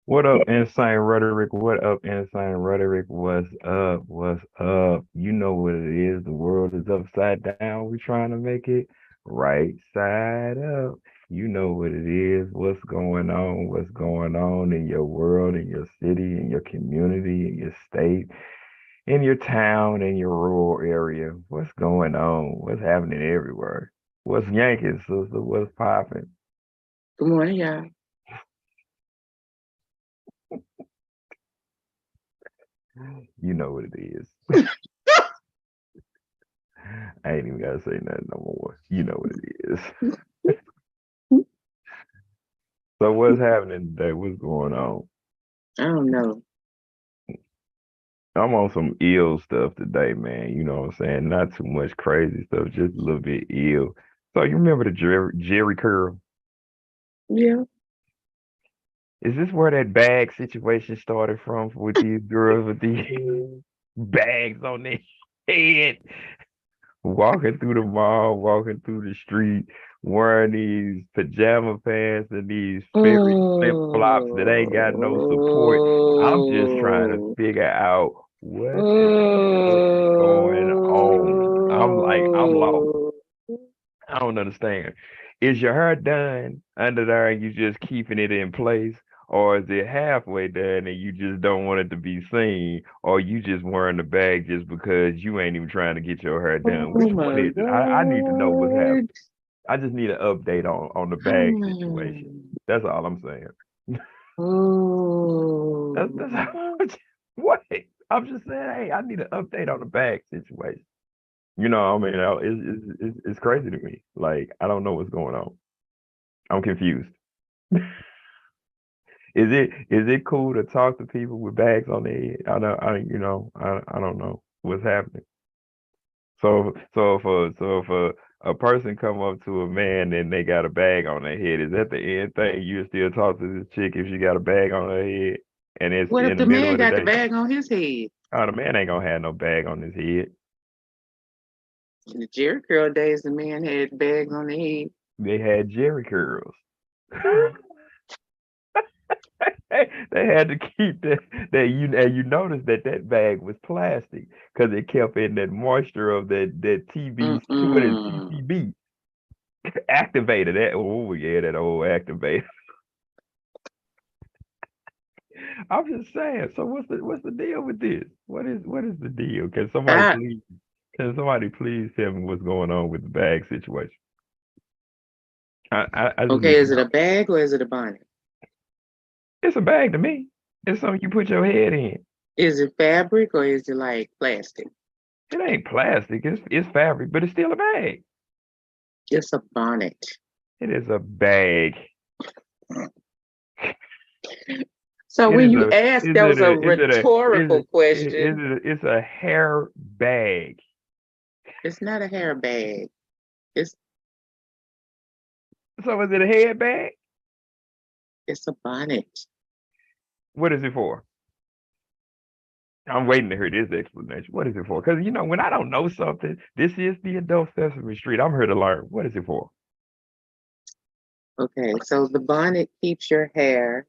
What up, Insane Rhetoric? What up, Insane Rhetoric? What's up? What's up? You know what it is. The world is upside down. We're trying to make it right side up. You know what it is. What's going on? What's going on in your world, in your city, in your community, in your state, in your town, in your rural area? What's going on? What's happening everywhere? What's yanking, sister? What's popping? Good morning, y'all. You know what it is. I ain't even gotta say nothing no more. You know what it is. So what's happening today? What's going on? I don't know. I'm on some ill stuff today, man. You know what I'm saying? Not too much crazy stuff, just a little bit ill. So you remember the Jerry curl? Yeah. Is this where that bag situation started from with these girls with these bags on their head? Walking through the mall, walking through the street, wearing these pajama pants and these fairy flip flops that ain't got no support. I'm just trying to Oh. figure out what the hell is going on. I'm lost. Oh. I don't understand. Is your hair done under there and you just keeping it in place? Or is it halfway done and you just don't want it to be seen? Or you just wearing the bag just because you ain't even trying to get your hair done? Oh Which one my is it? I need to know what's happening. God. I just need an update on the bag situation. Hmm. That's all I'm saying. That's Oh. what? I'm just saying, hey, I need an update on the bag situation. I mean, it's crazy to me. Like, I don't know what's going on. I'm confused. Is it cool to talk to people with bags on their head? I don't know what's happening. So if a person come up to a man and they got a bag on their head, is that the end thing? You still talk to this chick if she got a bag on her head and it's What if in the the middle man of the got the day? bag on his head? Oh, the man ain't gonna have no bag on his head. In the Jerry curl days, the man had bags on the head. They had Jerry curls. They had to keep that, and you notice that bag was plastic because it kept in that moisture of that TB, what is Mm-mm. TCB activator. That, oh yeah, that old activator. I'm just saying. So what's the deal with this? What is the deal? Ah, Can somebody please tell me what's going on with the bag situation? I just okay, need to is it know. a bag or is it a bonnet? It's a bag to me. It's something you put your head in. Is it fabric or is it like plastic? It ain't plastic. It's fabric, but it's still a bag. It's a bonnet. It is a bag. So It when is you a asked, is that it was a a is it a rhetorical is question. it it's a hair bag. It's not a hair bag. It's So is it a head bag? it's a bonnet. What is it for? I'm waiting to hear this explanation. What is it for? Because when I don't know something, this is the adult Sesame Street. I'm here to learn. What is it for? Okay, so the bonnet keeps your hair,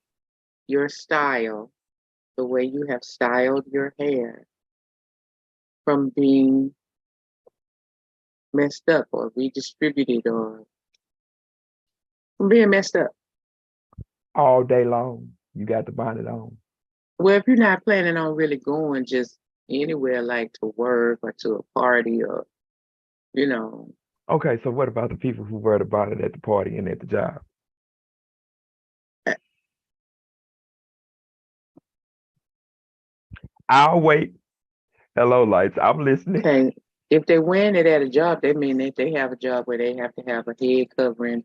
your style, the way you have styled your hair from being messed up or redistributed or from being messed up. All day long, you got the bonnet on. Well, if you're not planning on really going just anywhere like to work or to a party or, you know, Okay, so what about the people who wear the bonnet at the party and at the job? I'll wait. Hello, lights. I'm listening. okay, if they're wearing it at a job, that means that they have a job where they have to have a head covering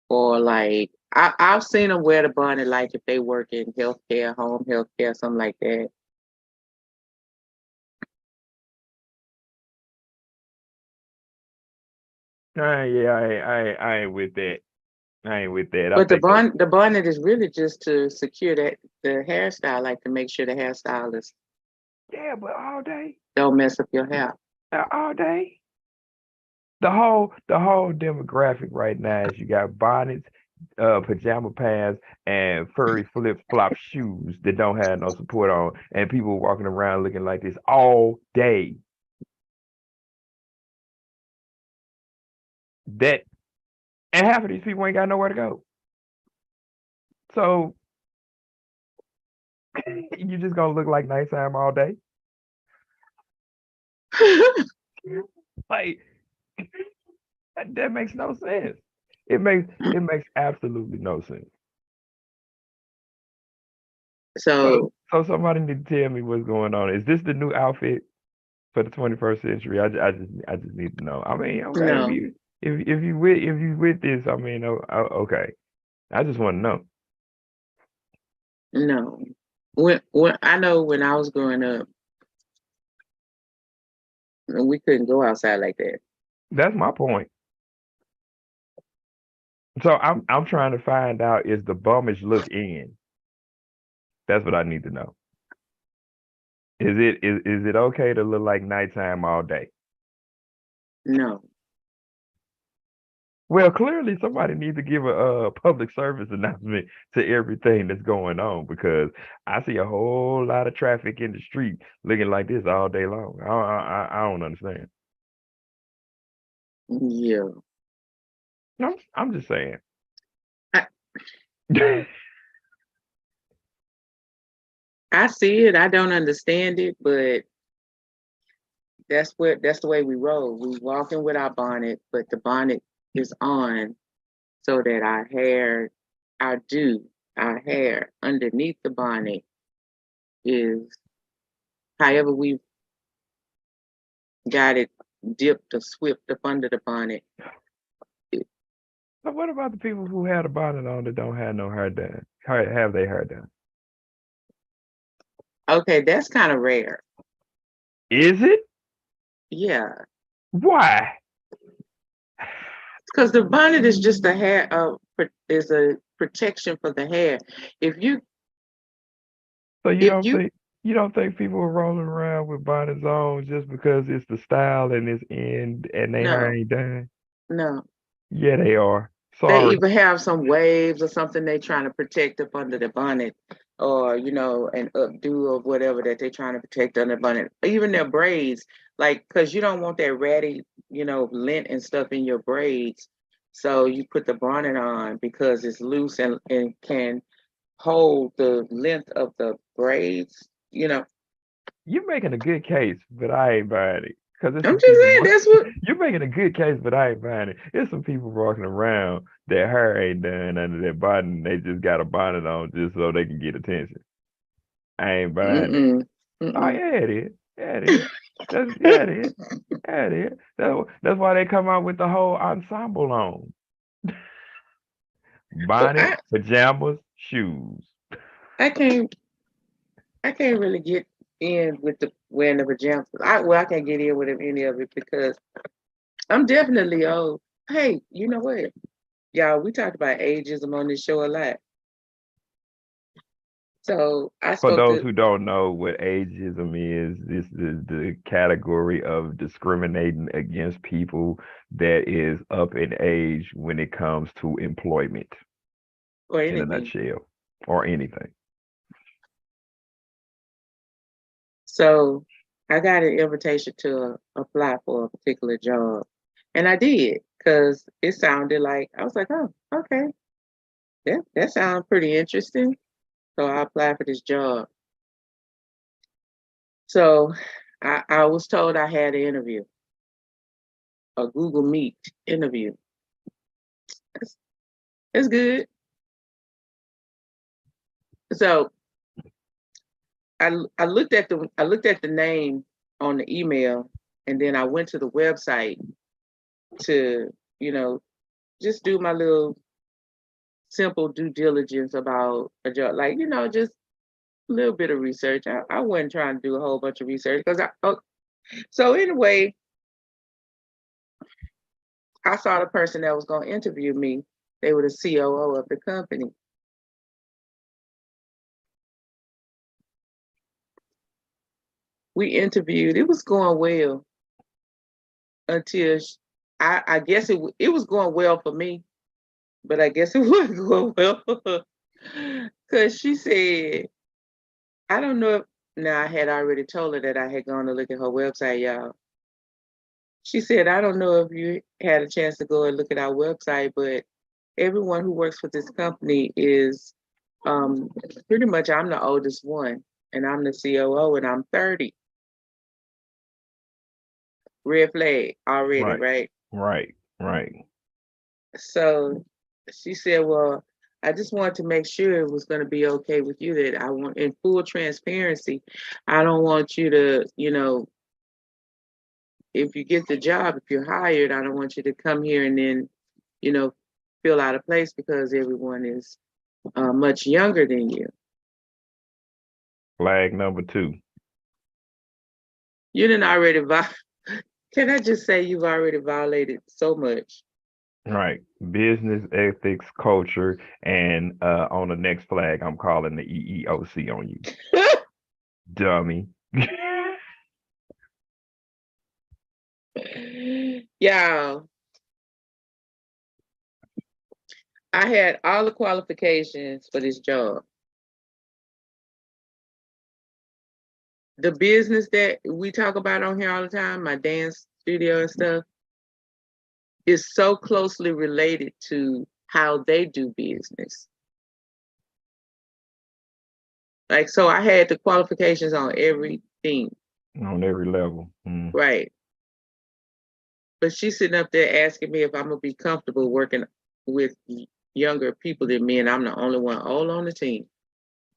or like I've seen them wear the bonnet like if they work in healthcare, home healthcare, something like that. Yeah, I ain't with that. I ain't with that. I But the think that's the bonnet is really just to secure that the hairstyle, like to make sure the hairstylist yeah, but all day, don't mess up your hair. all day. The whole demographic right now is you got bonnets, pajama pants and furry flip flop shoes that don't have no support on, and people walking around looking like this all day. That and half of these people ain't got nowhere to go. So you just gonna look like nighttime all day? Like that makes no sense. It makes absolutely no sense. So So so somebody need to tell me what's going on. Is this the new outfit for the 21st century? I just need to know. I mean, okay, no, if you with this, I mean, okay. I just want to know. no. When I know when I was growing up, we couldn't go outside like that. That's my point. So I'm trying to find out is the bummish look in. That's what I need to know. Is it okay to look like nighttime all day? No. Well, clearly somebody needs to give a public service announcement to everything that's going on because I see a whole lot of traffic in the street looking like this all day long. I don't understand. Yeah. I'm just saying. I, I see it. I don't understand it, but that's the way we roll. We walking with our bonnet, but the bonnet is on so that our hair underneath the bonnet is however we got it dipped or swept up under the bonnet. So what about the people who had a bonnet on that don't have no hair done? Have their hair done? Okay, that's kind of rare. Is it? Yeah, Why? because the bonnet is just a hair is a protection for the hair. If you So if you you don't think people are rolling around with bonnets on just because it's the style and it's in and their hair no, ain't done? no. Yeah, they are. They Sorry. either have some waves or something they trying to protect up under the bonnet, or an updo or whatever that they're trying to protect under the bonnet. Even their braids, like because you don't want that ratty, lint and stuff in your braids. So you put the bonnet on because it's loose and can hold the length of the braids. You're making a good case, but I ain't buying it. Cause there's I'm some just people. saying that's what. You're making a good case, but I ain't buying it. There's some people walking around their hair ain't done under their bonnet. They just got a bonnet on just so they can get attention. I ain't buying it. Mm-mm, Oh mm-mm. yeah, it is. Yeah, it is. Yeah, it is. Yeah, it is. That's why they come out with the whole ensemble on. But Bonnet, pajamas, shoes. I can't I can't really get in with the wearing the pajamas. I can't get in with any of it because I'm definitely old. Hey, you know what, y'all? We talked about ageism on this show a lot. So I For spoke those to who don't know what ageism is, this is the category of discriminating against people that is up in age when it comes to employment, or in a anything. nutshell, or anything. So I got an invitation to apply for a particular job, and I did because it sounded like I was like, oh, okay, that sounds pretty interesting. So I applied for this job. So I was told I had an interview, a Google Meet interview. It's, it's good. So I looked at the name on the email, and then I went to the website to you know just do my little simple due diligence about a job, like just a little bit of research. I wasn't trying to do a whole bunch of research because so anyway, I saw the person that was going to interview me. They were the COO of the company. We interviewed. It was going well until I guess it was going well for me but I guess it wasn't going well. Because she said, I don't know if, now I had already told her that I had gone to look at her website, y'all. She said, I don't know if you had a chance to go and look at our website, but everyone who works for this company is um, pretty much, I'm the oldest one, and I'm the COO, and I'm 30. Red flag already, Right, right? right, right. So she said, well, I just wanted to make sure it was going to be okay with you, that I want, in full transparency, I don't want you to, if you get the job, if you're hired, I don't want you to come here and then, you know, feel out of place because everyone is much younger than you. Flag number two. You didn't already Can I just say you've already violated so much? Right. Business ethics, culture, and on the next flag, I'm calling the EEOC on you, dummy. Yeah, I had all the qualifications for this job. The business that we talk about on here all the time, my dance studio and stuff, is so closely related to how they do business. Like, so I had the qualifications on everything, On every level. right? But she's sitting up there asking me if I'm gonna be comfortable working with younger people than me, and I'm the only one old on the team.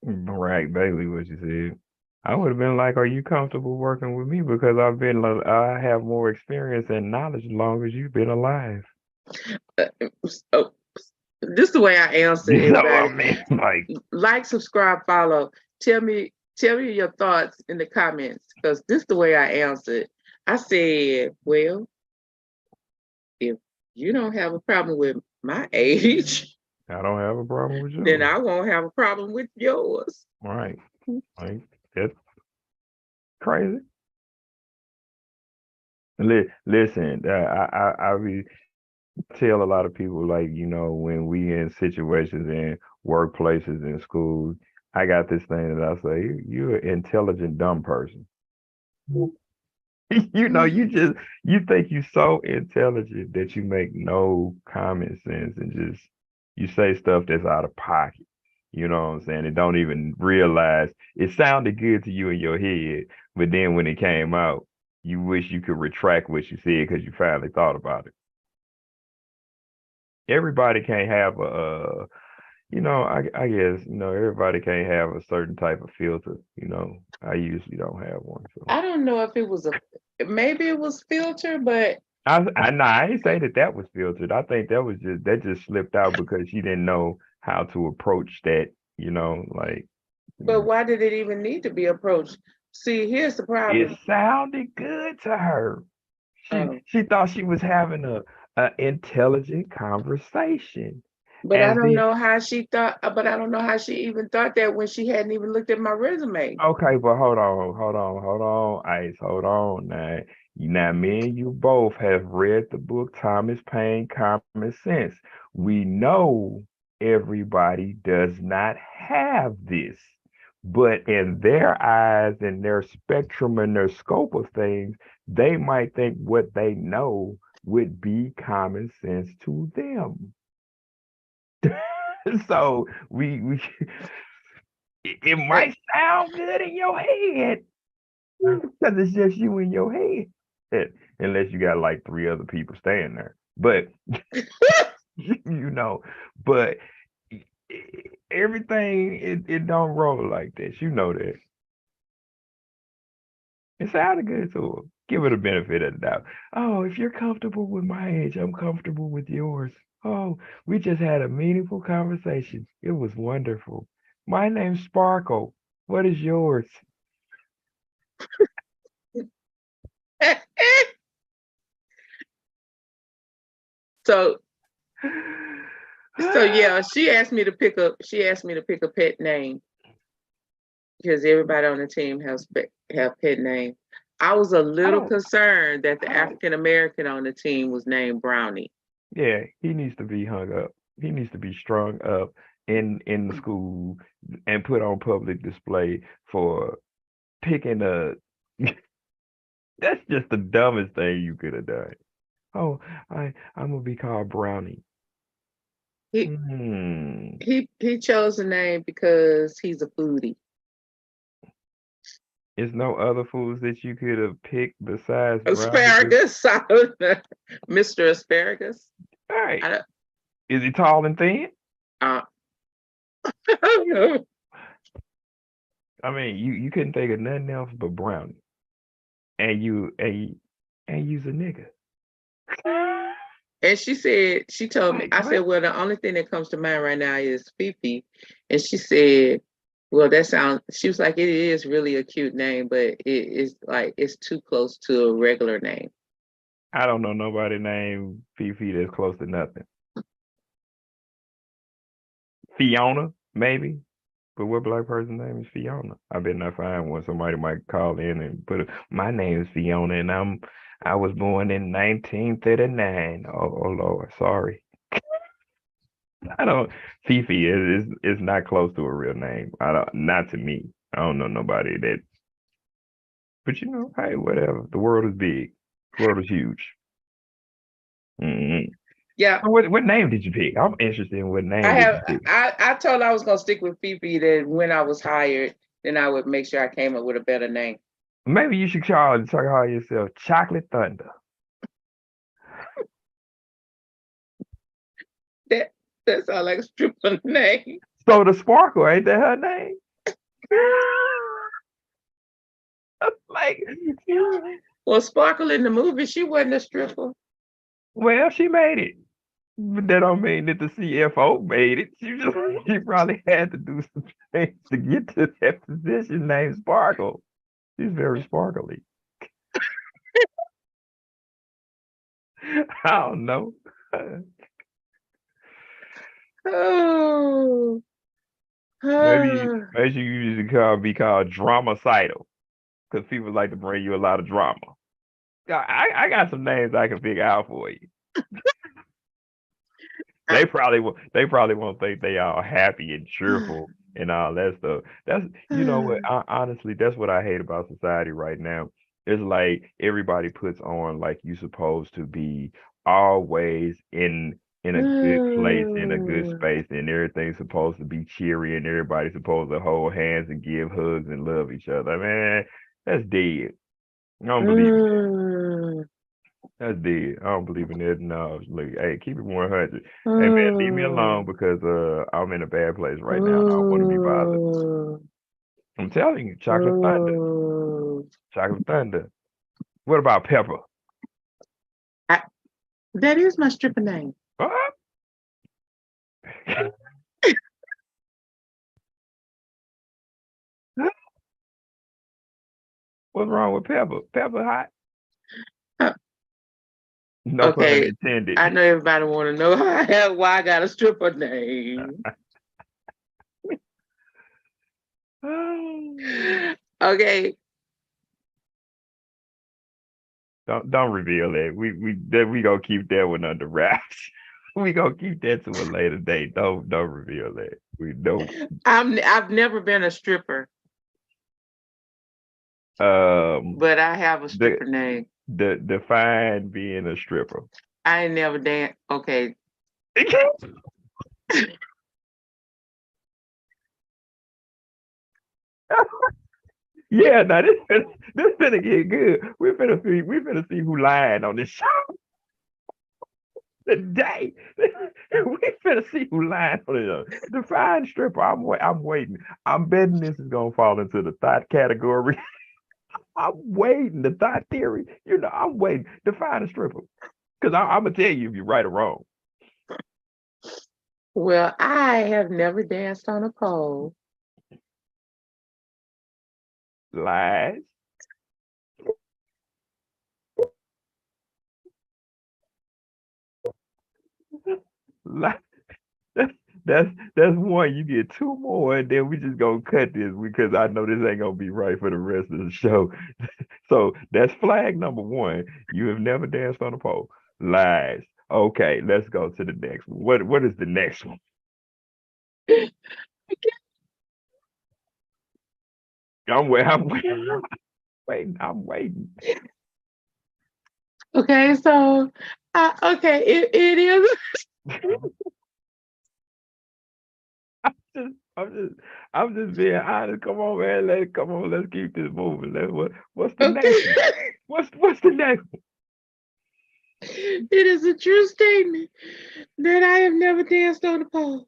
Right, basically what you said. I would have been like, "Are you comfortable working with me? Because I have more experience and knowledge as long as you've been alive." Uh, so this is the way I answer You know what I everybody. mean? Like, Like, subscribe, follow. Tell me your thoughts in the comments, because this is the way I answered. I said, well, if you don't have a problem with my age, I don't have a problem with then yours. I won't have a problem with yours. Right. Like, that's crazy. Listen, I tell a lot of people, like, when we in situations in workplaces and schools, I got this thing that I say, you're an intelligent dumb person. You think you're so intelligent that you make no common sense and just you say stuff that's out of pocket. You know what I'm saying? And don't even realize it sounded good to you in your head, but then when it came out, you wish you could retract what you said because you finally thought about it. Everybody can't have I guess, everybody can't have a certain type of filter. I usually don't have one. So I don't know if it was maybe it was filtered, but I ain't say that was filtered. I think that just slipped out because she didn't know how to approach that, like why did it even need to be approached? See, here's the it problem. sounded good to her. She Um, she thought she was having a intelligent conversation. but I And don't then know how she thought. But I don't know how she even thought that when she hadn't even looked at my resume. okay, but hold on, Ice, hold on now. Now, me and you both have read the book Thomas Paine, Common Sense. We know everybody does not have this, but in their eyes and their spectrum and their scope of things, they might think what they know would be common sense to them. So it Eh, might sound good in your head, because it's just you in your head. Unless you got like three other people staying there. But you know, but everything it don't roll like this. You know that. It sounded good to her. Give it a benefit of the doubt. Oh, if you're comfortable with my age, I'm comfortable with yours. Oh, we just had a meaningful conversation. It was wonderful. My name's Sparkle. What is yours? so yeah, she asked me to pick up. She asked me to pick a pet name because everybody on the team have pet names. I was a I little don't concerned that the I don't African American on the team was named Brownie. Yeah, he needs to be hung up. He needs to be strung up in the school and put on public display for picking a. That's just the dumbest thing you could have done. Oh, I'm gonna be called Brownie. He Hmm. he chose the name because he's a foodie. Is no other foods that you could have picked besides Brownie? Asparagus, Mr. Asparagus. All right. I don't, Is he tall and thin? uh, I mean, you couldn't think of nothing else but Brownie, and you's a nigga. and she told me, Like I said, what? well, the only thing that comes to mind right now is Fifi. And she said, well, she was like, it is really a cute name, but it is like, it's too close to a regular name. I don't know nobody named Fifi that's close to nothing. Fiona, maybe. But what black person name is Fiona? I bet not find one. Somebody might call in and put it. My name is Fiona, and I was born in 1939. Oh Lord, sorry. I don't. Fifi is not close to a real name. I don't. Not to me. I don't know nobody that. But hey, whatever. The world is big. The world is huge. Mm-hmm. Yeah, So what name did you pick? I'm interested in what name did you pick. I told her I was gonna stick with Fifi, that when I was hired, then I would make sure I came up with a better name. Maybe you should call yourself Chocolate Thunder. That that sounds like a stripper name. So the Sparkle, ain't that her name? Like, Well, Sparkle in the movie, she wasn't a stripper. well, she made it. But that don't mean that the CFO made it. She probably had to do some things to get to that position named Sparkle. She's very sparkly. I don't know. Oh, Maybe ah. maybe you usually be called dramacidal because people like to bring you a lot of drama. I got some names I can figure out for you. They probably won't think they are happy and cheerful and all that stuff. That's what honestly that's what I hate about society right now. It's like everybody puts on like you supposed to be always in a good place, in a good space, and everything's supposed to be cheery and everybody's supposed to hold hands and give hugs and love each other. Man, that's dead. I don't believe in that. Mm, That's dead. I don't believe in that. No, look, hey, keep it 100. Hey man, leave me alone mm, because I'm in a bad place right now and I don't want to be bothered. mm, I'm telling you, chocolate thunder, mm. chocolate thunder. What about pepper? I, that is my stripper name. Huh? What's wrong with pepper? Pepper hot? Uh, No pun Okay, intended. I know everybody want to know why I got a stripper name. Okay, Don't reveal that. We gonna keep that one under wraps. We gonna keep that to a later date. Don't reveal that. We don't. I've never been a stripper, Um, but I have a the stripper name. define being a stripper. I ain't never danced. Okay, Yeah, now this finna get good. We finna see who lying on this show today. We finna see who lying on this show. Define stripper. I'm waiting. I'm betting this is gonna fall into the thought category. I'm waiting. The thought theory. I'm waiting. Define a stripper. Because I'm gonna tell you if you're right or wrong. well, I have never danced on a pole. Lies. Lies. That's that's one. You get two more, and then we just gonna cut this because I know this ain't gonna be right for the rest of the show. So that's flag number one. You have never danced on a pole. Lies. Okay, let's go to the next one. What is the next one? I'm waiting. Waiting. I'm waiting. Okay, so okay, it is. Just, I'm just, I'm just being honest. Come on, man. Come on. Let's keep this moving. What's the Okay. next one? What's the next It is a true statement that I have never danced on a pole.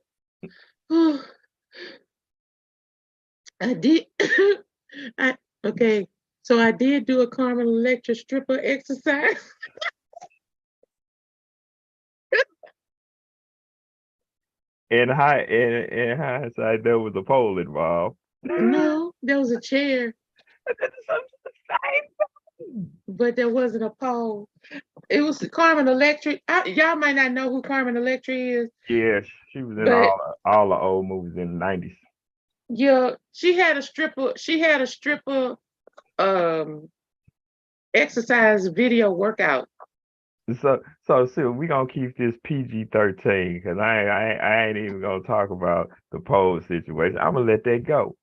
I did. I okay. So I did do a Carmen Electra stripper exercise. In hindsight, there was a pole involved. No, there was a chair, It's the same thing. but there wasn't a pole. It was Carmen Electra. Y'all might not know who Carmen Electra is, Yeah, she was in but all the old movies in the 90s. yeah, she had a stripper. She had a stripper um exercise video workout. So see, we gonna keep this PG-13 because I ain't even gonna talk about the pole situation. I'm gonna let that go.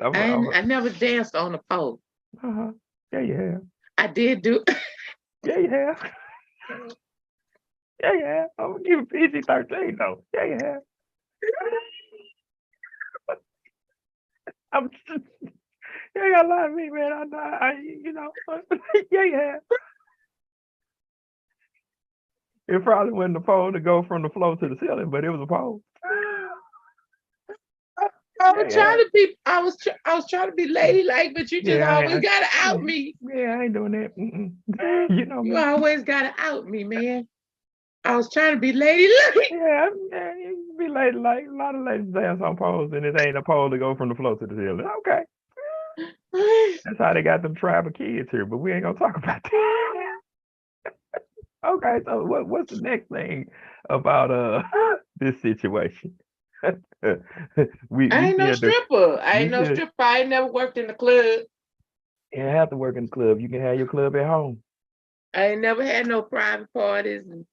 I never danced on a pole. Uh-huh. Yeah, you have. I did do. Yeah, you have. Yeah, you have. I'm gonna give it PG-13 though. Yeah, you have. I'm just, you ain't gotta lie to me, man. Yeah, you have. It probably wasn't a pole to go from the floor to the ceiling, but it was a pole. I Yeah, was yeah. trying to be. I was trying to be ladylike, but you just Yeah, always gotta yeah, out me. yeah, I ain't doing that. You know You me. always gotta out me, man. I was trying to be ladylike. Yeah, yeah, you be like a lot of ladies dance on poles, and it ain't a pole to go from the floor to the ceiling. Okay, that's how they got them tribal kids here, but we ain't gonna talk about that. Okay, so what's the next thing about this situation? I we ain't no still do stripper. I we ain't no still stripper. I ain't never worked in the club. you have to work in the club. You can have your club at home. I ain't never had no private parties. And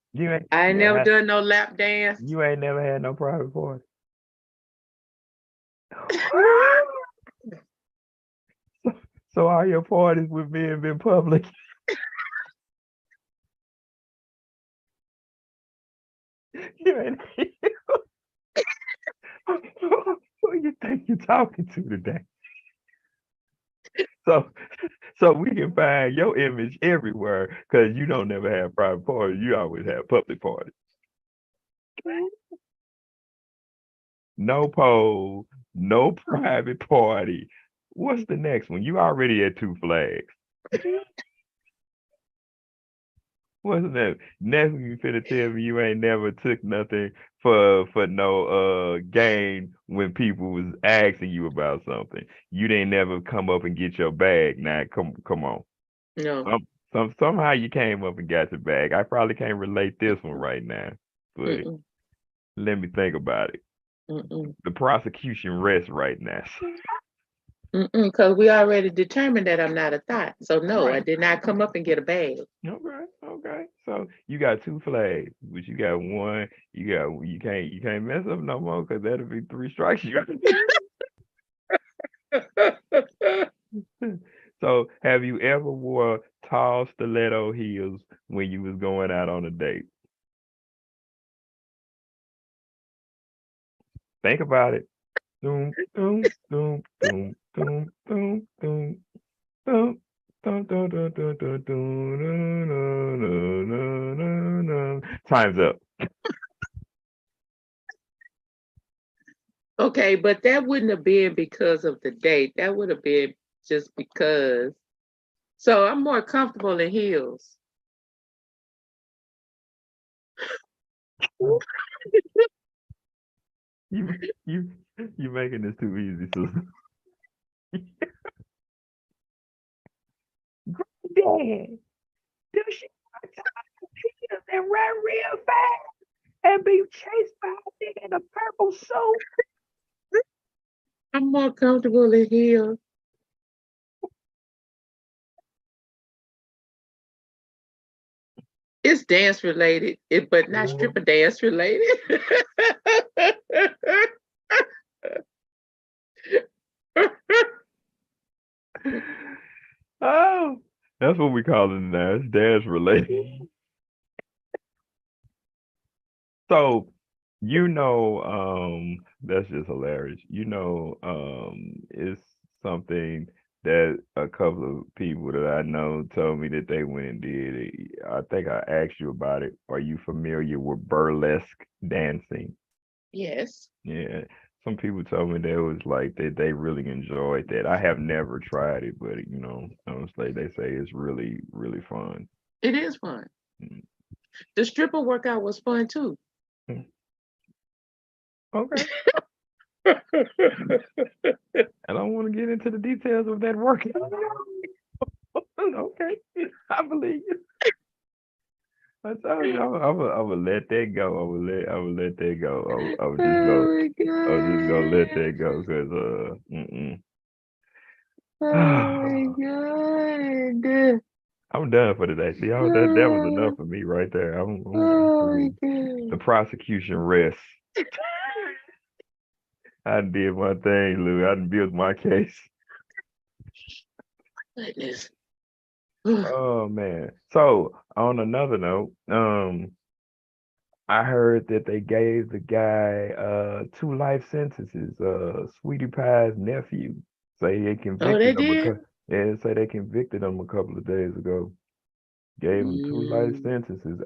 I ain't You never ain't done no lap dance. you ain't never had no private party. So all your parties with me have been public. You ain't who you think you're talking to today? So so we can find your image everywhere because you don't never have private parties. You always have public parties. No pole, no private party. What's the next one? You already had two flags. What's that? Next one you finna tell me you ain't never took nothing for no gain when people was asking you about something. You didn't never come up and get your bag. Now come on. No. Somehow you came up and got your bag. I probably can't relate this one right now, but Mm-mm. let me think about it. Mm-mm. The prosecution rests right now. Mm-mm. Because we already determined that I'm not a thought. So no, I Right. did not come up and get a bag. Okay. Okay. So you got two flags, but you got one. You can't mess up no more because that'll be three strikes. So have you ever wore tall stiletto heels when you was going out on a date? Think about it. Doom, doom, doom, doom, doom, doom, doom, doom. Dun, dun, dun, dun, dun, dun, dun, dun, dun, dun, dun. Time's up. Okay, but that wouldn't have been because of the date. That would have been just because. So I'm more comfortable in heels. You you you making this too easy, sister. Dad, does she and run real fast and be chased by a nigga in a purple suit? I'm more comfortable in heels. It's dance related, but not stripper dance related. Oh, that's what we call it now. It's dance related. So, that's just hilarious. It's something that a couple of people that I know told me that they went and did. I think I asked you about it. Are you familiar with burlesque dancing? Yes, Yeah. Some people told me that it was like that they really enjoyed that. I have never tried it, but honestly, they say it's really, really fun. it is fun. Mm. The stripper workout was fun too. Mm. Okay. I don't want to get into the details of that workout. Okay. I believe you. I told you I would let that go. I would let that go. Oh my I was just gonna let god. that go because mm-mm. Oh my god. I'm done for today. See, that was enough Oh, for me right there. I'm oh my through. The god. prosecution rests. I did my thing, Lou. I done built my case. Goodness. Oh man. So on another note, I heard that they gave the guy two life sentences. Sweetie Pie's nephew. Say they Oh, they convicted him did? yeah, say they convicted him a couple of days ago. Gave him two life Mm. sentences.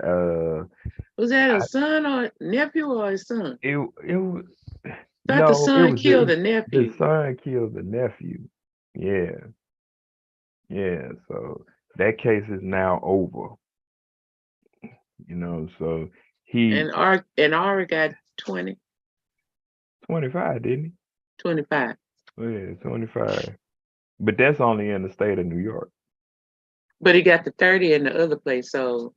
Was that a I, son or nephew or a son? it was Thought the no, it son was killed the the nephew. son killed the nephew. Yeah, yeah. So that case is now over. So he And Ari got 20, 25, didn't he? 25. Yeah, 25. But that's only in the state of New York. But he got the 30 in the other place. So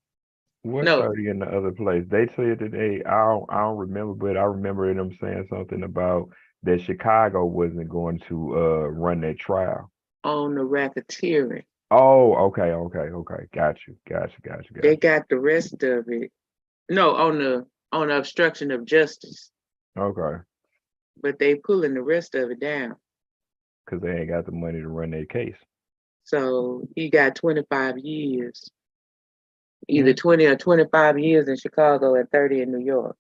What no. 30 in the other place? They said that I don't remember, but I remember them saying something about that Chicago wasn't going to run that trial. On the racketeering. Oh, okay. Got you. They got the rest of it. No, on the obstruction of justice. Okay. But they pulling the rest of it down. Because they ain't got the money to run that case. So he got 25 years. Either Mm. 20 or 25 years in Chicago and 30 in New York.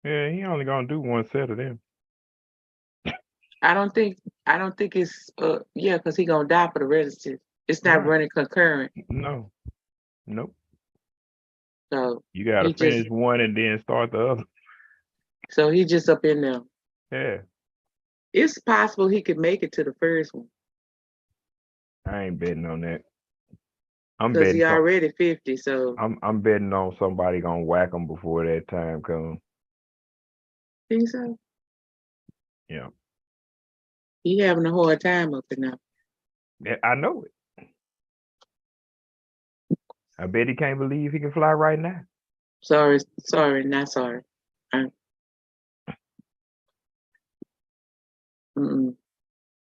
Yeah, he only gonna do one set of them. I don't think I don't think it's yeah, because he gonna die for the rest of it. It's not Right. running concurrent. No. Nope. So You gotta he just finish one and then start the other. he just up in there. Yeah. It's possible he could make it to the first one I ain't betting on that. I'm because betting he some already 50. So I'm betting on somebody gonna whack him before that time comes. think so. Yeah. He having a hard time up in there. Yeah, I know it. I bet he can't believe he can fly right now. Sorry, sorry, not sorry. Uh, mm-mm.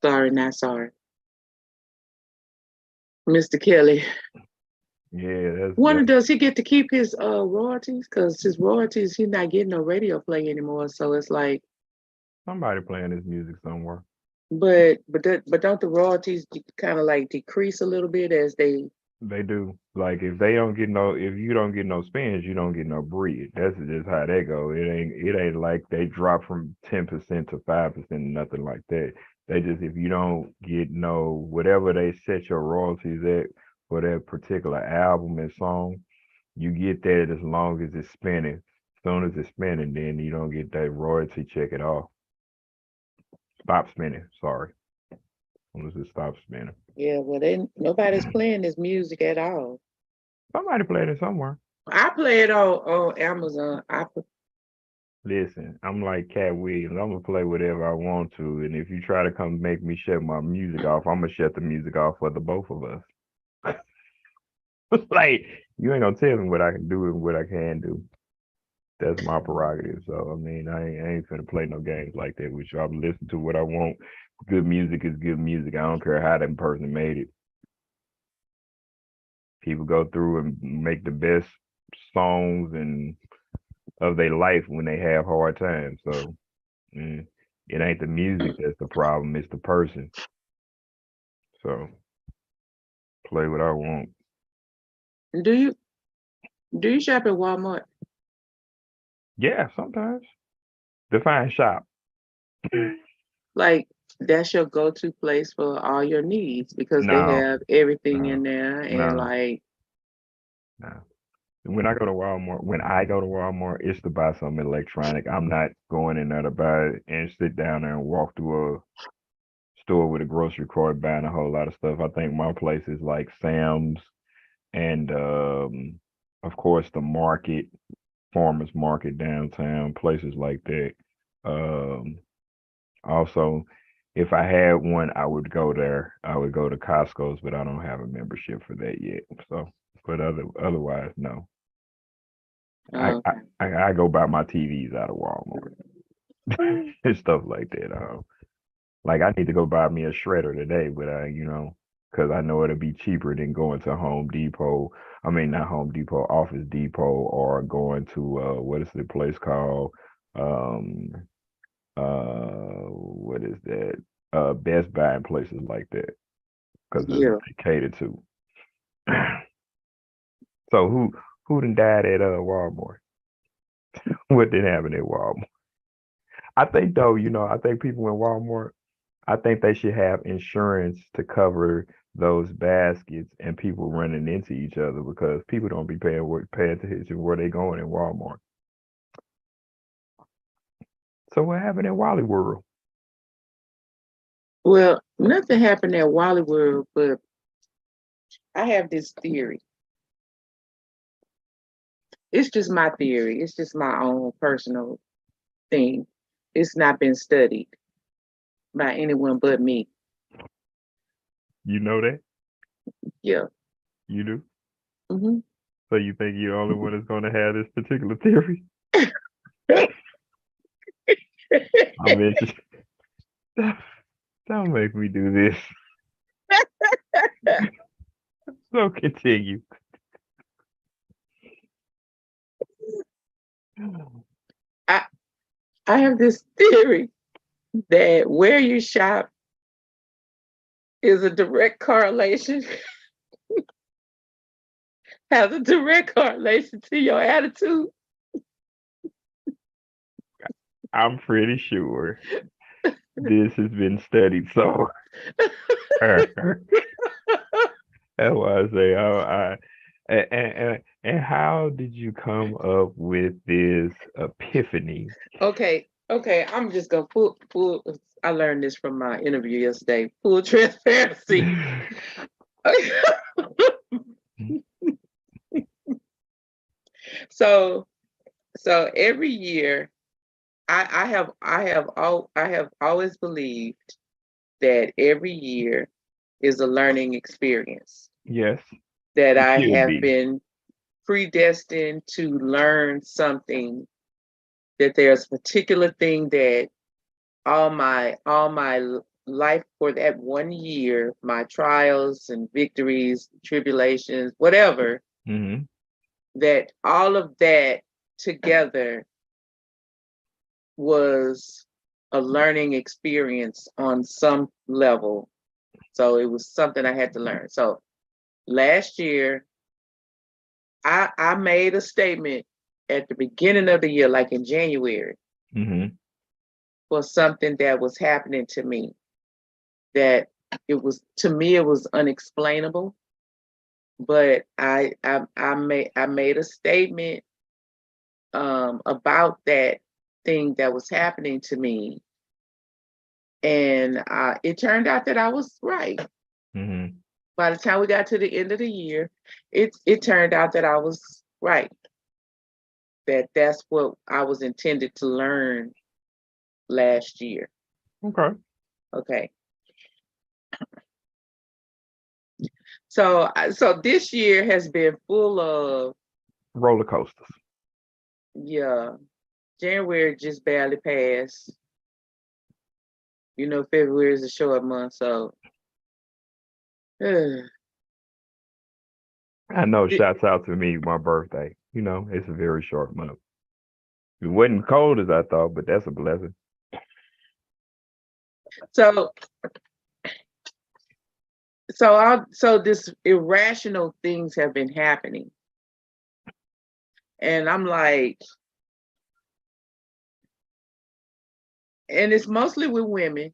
Sorry, not sorry. Mr. Kelly. Yeah, Wonder that's does he get to keep his royalties? Because his royalties, he's not getting no radio play anymore. So it's like, somebody playing his music somewhere. but don't the royalties kind of like decrease a little bit as they? They do. Like if you don't get no spins, you don't get no breed. That's just how they go. It ain't like they drop from 10% to 5%, nothing like that. They just if you don't get no whatever they set your royalties at for that particular album and song, you get that as long as it's spinning. As soon as it's spinning, then you don't get that royalty check at all. Stop spinning, sorry. As soon as it stops spinning. Yeah, well, they nobody's playing this music at all. Somebody played it somewhere. I play it on Amazon. Listen, I'm like Cat Williams. I'm gonna play whatever I want to, and if you try to come make me shut my music off, I'm gonna shut the music off for the both of us. Like you ain't gonna tell me what I can do and what I can do. That's my prerogative. So I mean, I ain't finna play no games like that with you. I'm listening to what I want. Good music is good music. I don't care how that person made it. People go through and make the best songs and of their life when they have hard times. So mm, it ain't the music that's the problem; it's the person. So play what I want. Do you do you shop at Walmart? Yeah, sometimes define shop. Like that's your go-to place for all your needs because they No, have everything no, in there and no, like no. When I go to Walmart, it's to buy something electronic. I'm not going in there to buy it and sit down there and walk through a store with a grocery cart buying a whole lot of stuff. I think my place is like Sam's and of course the market, farmers market downtown, places like that. Um, Also, if I had one, I would go there. I would go to Costco's, but I don't have a membership for that yet. So, but otherwise, no. I oh, I, okay. I go buy my TVs out of Walmart and stuff like that. Like I need to go buy me a shredder today, but because I know it'll be cheaper than going to Home Depot. I mean, not Home Depot, Office Depot, or going to what is the place called? Um, what is that? Best Buy and places like that, because that's what Yeah. they cater to. So who done died at Walmart? What did happen at Walmart? I think though, I think people in Walmart, I think they should have insurance to cover those baskets and people running into each other because people don't be paying attention where they going in Walmart. So what happened in Wally World? Well, nothing happened at Wally World, but I have this theory. It's just my theory. It's just my own personal thing. It's not been studied by anyone but me. You know that? Yeah. You do? Hmm. So you think you're the only one that's going to have this particular theory? I'm interested. Don't make me do this. So continue. I I have this theory that where you shop is a direct correlation, has a direct correlation to your attitude. I'm pretty sure this has been studied. So that's why I say, and how did you come up with this epiphany? Okay, I'm just gonna full. I learned this from my interview yesterday. Full transparency. so so every year, I have always believed that every year is a learning experience. Yes, That it I should have be. been predestined to learn something. That there's a particular thing that all my life for that one year, my trials and victories, tribulations, whatever, Hmm. that all of that together was a learning experience on some level. So it was something I had to learn. So last year, I made a statement at the beginning of the year, like in January, Hmm. for something that was happening to me that it was to me it was unexplainable, but I made a statement about that thing that was happening to me, and it turned out that I was right. Hmm. By the time we got to the end of the year, it turned out that I was right. That's what I was intended to learn last year. Okay. Okay, so this year has been full of Roller coasters. yeah. January just barely passed. February is a short month, so I know. It- Shouts out to me, my birthday. You know, it's a very short month. It wasn't cold as I thought, but that's a blessing. so so this irrational things have been happening. And I'm like, and it's mostly with women.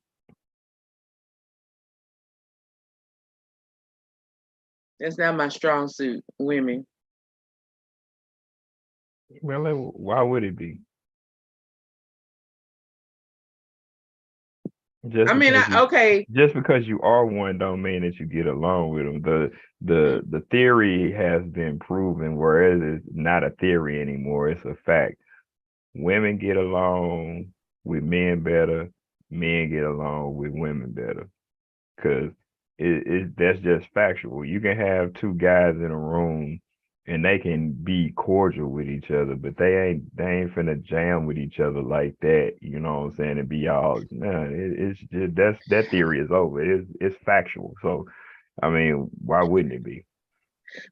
That's not my strong suit, women. Well, why would it be? Just I mean, because you okay, just because you are one don't mean that you get along with them. The theory has been proven, whereas it's not a theory anymore. It's a fact. Women get along with men better. Men get along with women better. Because that's just factual. You can have two guys in a room and they can be cordial with each other, but they ain't finna jam with each other like that. You know what I'm saying? And be all nah, it's just that theory is over. It's factual. So I mean, why wouldn't it be?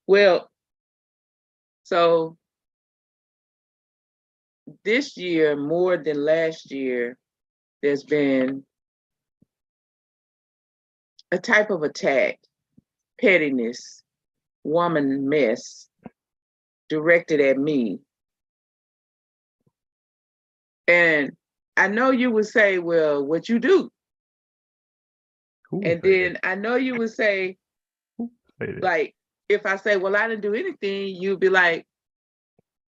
well, so this year more than last year, there's been a type of attack, pettiness, woman mess directed at me. And I know you would say, well, what you do? Who would And say that? then I know you would say, Who would say that? like, if I say, well, I didn't do anything, you'd be like,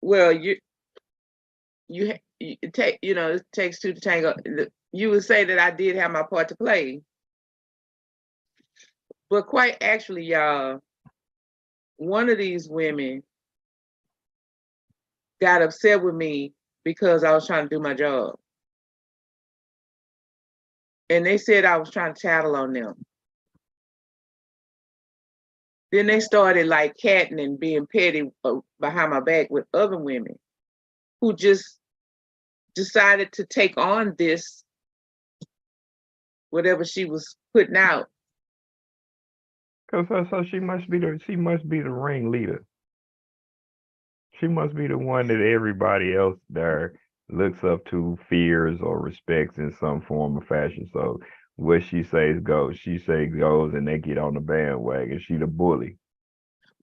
well, you take, it takes two to tango. You would say that I did have my part to play. But quite actually, y'all, one of these women got upset with me because I was trying to do my job. And they said I was trying to tattle on them. Then they started like catting and being petty behind my back with other women who just decided to take on this, whatever she was putting out. Cause so she must be the ringleader. She must be the one that everybody else there looks up to, fears, or respects in some form or fashion. So what she says goes. She says goes, and they get on the bandwagon. She the bully.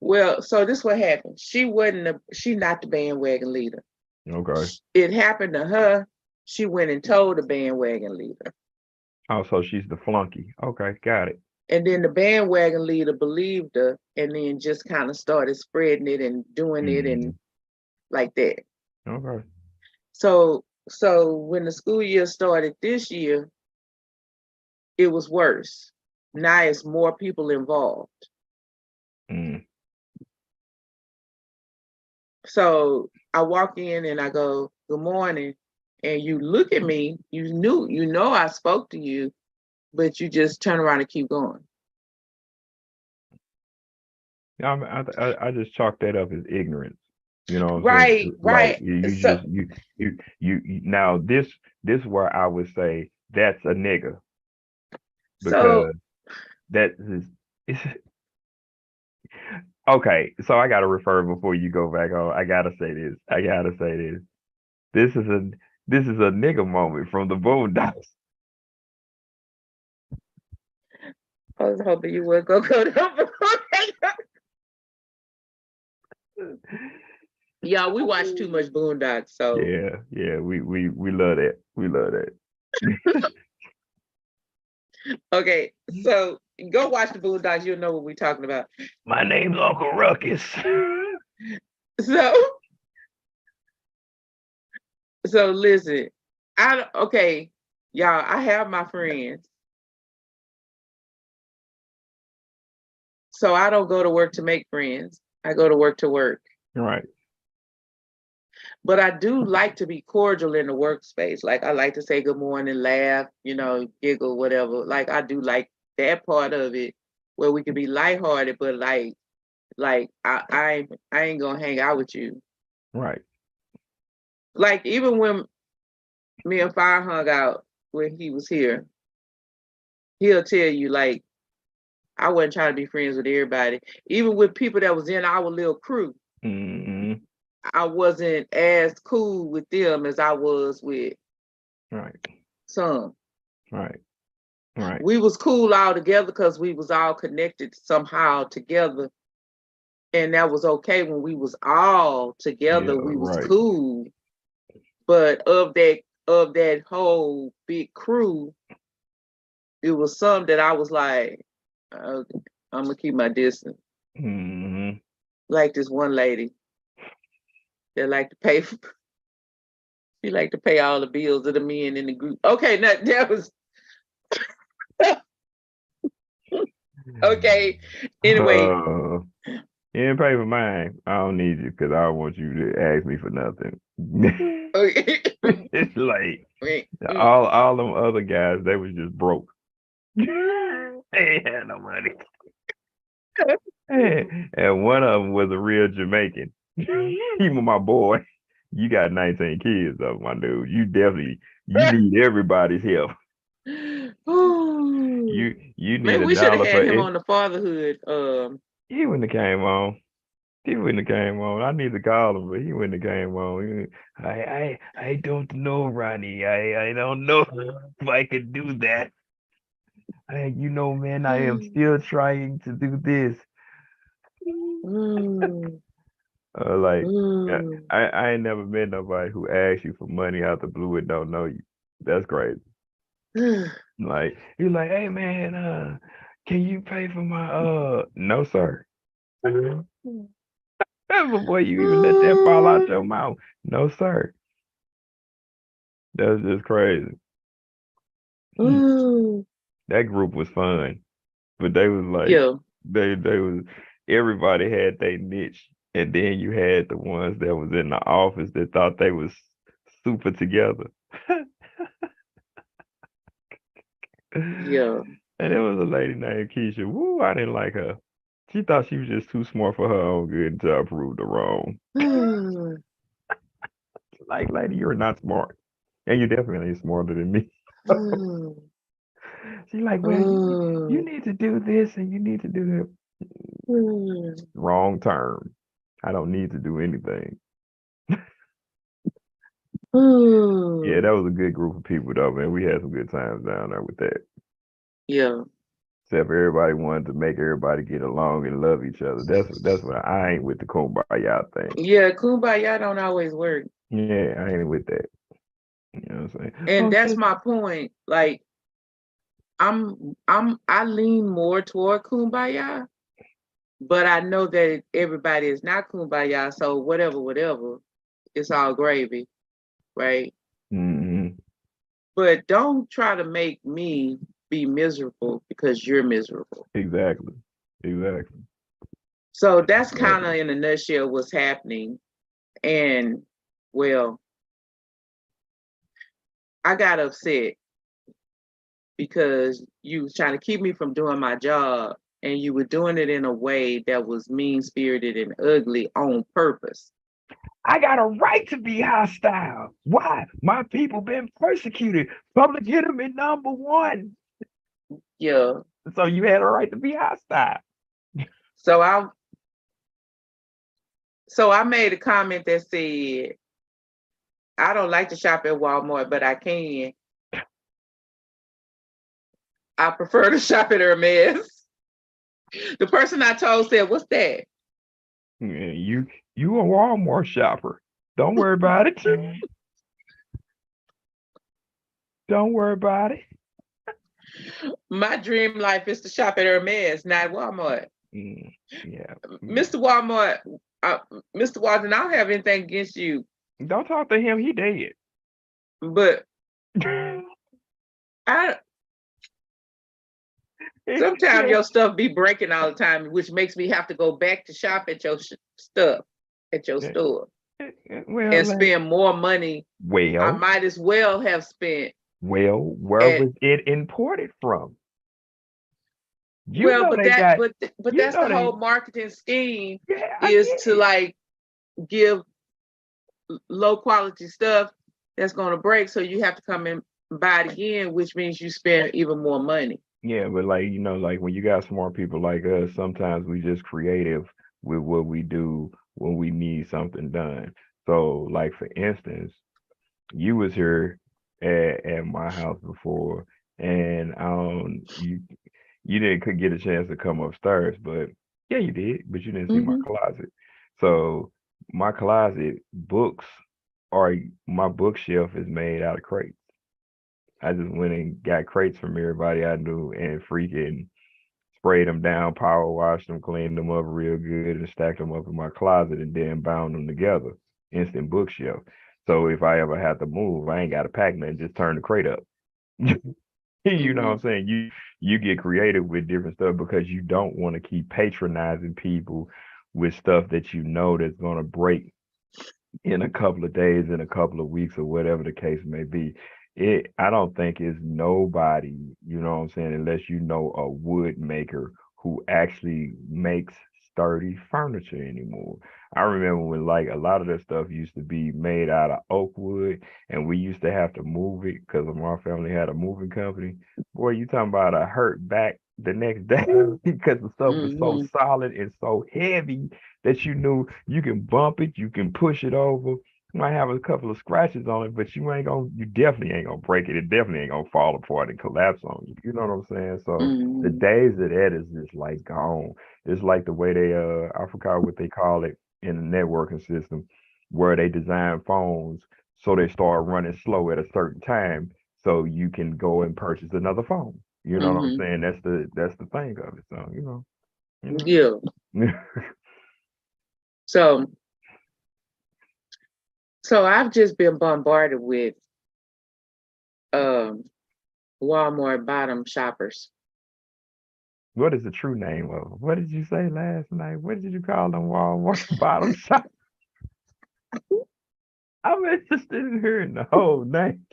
Well, so this what happened. She not the bandwagon leader. Okay. It happened to her. She went and told the bandwagon leader. Oh, so she's the flunky. Okay, got it. And then the bandwagon leader believed her and then just kind of started spreading it and doing it and Mm, like that. okay. So when the school year started this year, it was worse. Now it's more people involved. Mm. So I walk in and I go, good morning. And you look at me, you know I spoke to you, but you just turn around and keep going. Yeah, I just chalk that up as ignorance. You know what I'm saying? Right, Like right. you So just now this where I would say that's a nigga so because that is it's okay. So I gotta refer before you go back on. I gotta say this. I gotta say this. This is a this is a nigga moment from the Boondocks. I was hoping you would go to y'all, we watch too much Boondocks, so Yeah, yeah, we love that. We love that. okay. So go watch the Boondocks, you'll know what we're talking about. My name's Uncle Ruckus. So so listen, okay, y'all, I have my friends. So I don't go to work to make friends. I go to work to work. Right. But I do like to be cordial in the workspace. Like I like to say good morning, laugh, giggle, whatever. Like I do like that part of it where we can be lighthearted, but I ain't gonna hang out with you. Right. Like even when me and Fire hung out when he was here, he'll tell you like I wasn't trying to be friends with everybody. Even with people that was in our little crew, Mm-hmm. I wasn't as cool with them as I was with Right. some. Right. Right. We was cool all together because we was all connected somehow together, and that was okay when we was all together. Yeah. We was Right. cool, but of that whole big crew, it was some that I was like, okay, I'm gonna keep my distance. Mm-hmm. Like this one lady that like to pay for, she like to pay all the bills of the men in the group. Okay, now that was okay. Anyway, Uh, you didn't pay for mine. I don't need you because I don't want you to ask me for nothing. okay. It's like all them other guys, they was just broke. They ain't had no money. And one of them was a real Jamaican. Even my boy, you got 19 kids though, my dude. You need everybody's help. You need Maybe a we should have dollar for had him it. on the fatherhood. He wouldn't have came on. He wouldn't have came on. I need to call him, but he wouldn't have came on. I don't know, Ronnie. I don't know if I could do that. Man, I am still trying to do this. Mm, Like, yeah, mm. I ain't never met nobody who asks you for money out the blue and don't know you. That's crazy. Like, you're like, hey man, can you pay for my no sir. Before you even let that fall out your mouth. No sir. That's just crazy. Hmm. Mm. That group was fun, but they was like Yeah. they was everybody had their niche, and then you had the ones that was in the office that thought they was super together. Yeah. And there was a lady named Keisha. Woo, I didn't like her. She thought she was just too smart for her own good until I proved her wrong. Mm. Like, lady, you're not smart. And you're definitely smarter than me. Mm. She's like, well, you Mm. need to do this and you need to do that. Mm. Wrong term. I don't need to do anything. Yeah, that Mm. was a good group of people though, man. We had some good times down there with that. Yeah. Except everybody wanted to make everybody get along and love each other. That's what I ain't with the kumbaya thing. Yeah. Kumbaya don't always work. Yeah, I ain't with that. You know what I'm saying? And Oh, that's sis. my point. Like I lean more toward kumbaya, but I know that everybody is not kumbaya, so whatever, it's all gravy, right? Mm-hmm. But don't try to make me be miserable because you're miserable. Exactly. Exactly. So that's kind Exactly. of in a nutshell what's happening. And well, I got upset because you was trying to keep me from doing my job, and you were doing it in a way that was mean spirited and ugly on purpose. I got a right to be hostile. Why? My people been persecuted. Public enemy number one. Yeah. So you had a right to be hostile. So I made a comment that said, I don't like to shop at Walmart, but I can. I prefer to shop at Hermes. The person I told said, "What's that?" Yeah, you a Walmart shopper. Don't worry about it. Don't worry about it. My dream life is to shop at Hermes, not Walmart. Yeah, yeah. Mr. Walmart, uh, Mr. Walton, I don't have anything against you, Don't talk to him. He dead. but I sometimes Yeah. your stuff be breaking all the time, which makes me have to go back to shop at your stuff at your store Well, and spend more money. I well, might as well have spent where at was it imported from? You well, know but they got. You that's the know they. whole marketing scheme Yeah, I is get to it. like give low quality stuff that's going to break, so you have to come and buy it again, which means you spend even more money. Yeah, but like like when you got smart people like us, sometimes we just creative with what we do when we need something done. So, like for instance, you was here at my house before, and you didn't could get a chance to come upstairs, but yeah, you did, but you didn't see my Mm-hmm. closet. So my closet books are my bookshelf is made out of crates. I just went and got crates from everybody I knew and freaking sprayed them down, power washed them, cleaned them up real good, and stacked them up in my closet, and then bound them together. Instant bookshelf. So if I ever have to move, I ain't got to pack nothing. Just turn the crate up. You know what Mm-hmm. I'm saying? You get creative with different stuff because you don't want to keep patronizing people with stuff that you know that's gonna break in a couple of days, in a couple of weeks, or whatever the case may be. I don't think it's nobody, you know what I'm saying, unless you know a wood maker who actually makes sturdy furniture anymore. I remember when like a lot of that stuff used to be made out of oak wood, and we used to have to move it because my family had a moving company. Boy, you talking about a hurt back the next day because the stuff was so Mm-hmm. solid and so heavy that you knew you can bump it, you can push it over. You might have a couple of scratches on it, but you definitely ain't gonna break it. It definitely ain't gonna fall apart and collapse on you. You know what I'm saying? So the Mm-hmm. days of that is just like gone. It's like the way they I forgot what they call it in the networking system, where they design phones so they start running slow at a certain time so you can go and purchase another phone. You know what I'm Mm-hmm. saying? That's the thing of it. So, Yeah. you know. So I've just been bombarded with um Walmart bottom shoppers. What is the true name of them? What did you say last night? What did you call them Walmart bottom shop? I'm interested in hearing the whole name.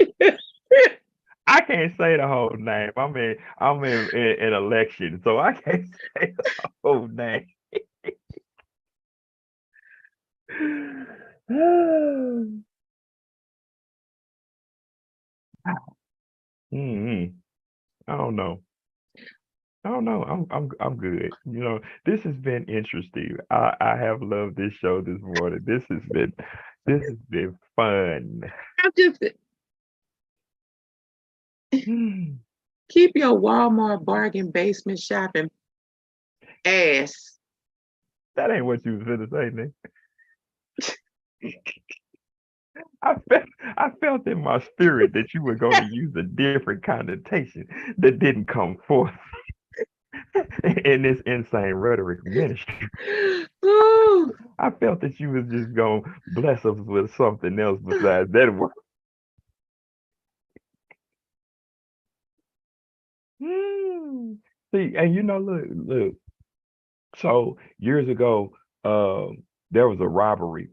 I can't say the whole name. I'm in election, so I can't say the whole name. hmm I don't know. I don't know. I'm good. This has been interesting. I have loved this show this morning. This has been fun. I just keep your Walmart bargain basement shopping ass. That ain't what you was gonna say, Nick. I felt in my spirit that you were going to use a different connotation that didn't come forth in this insane rhetoric ministry. Ooh. I felt that you was just going to bless us with something else besides that word. Mm. See, and look. So years ago, there was a robbery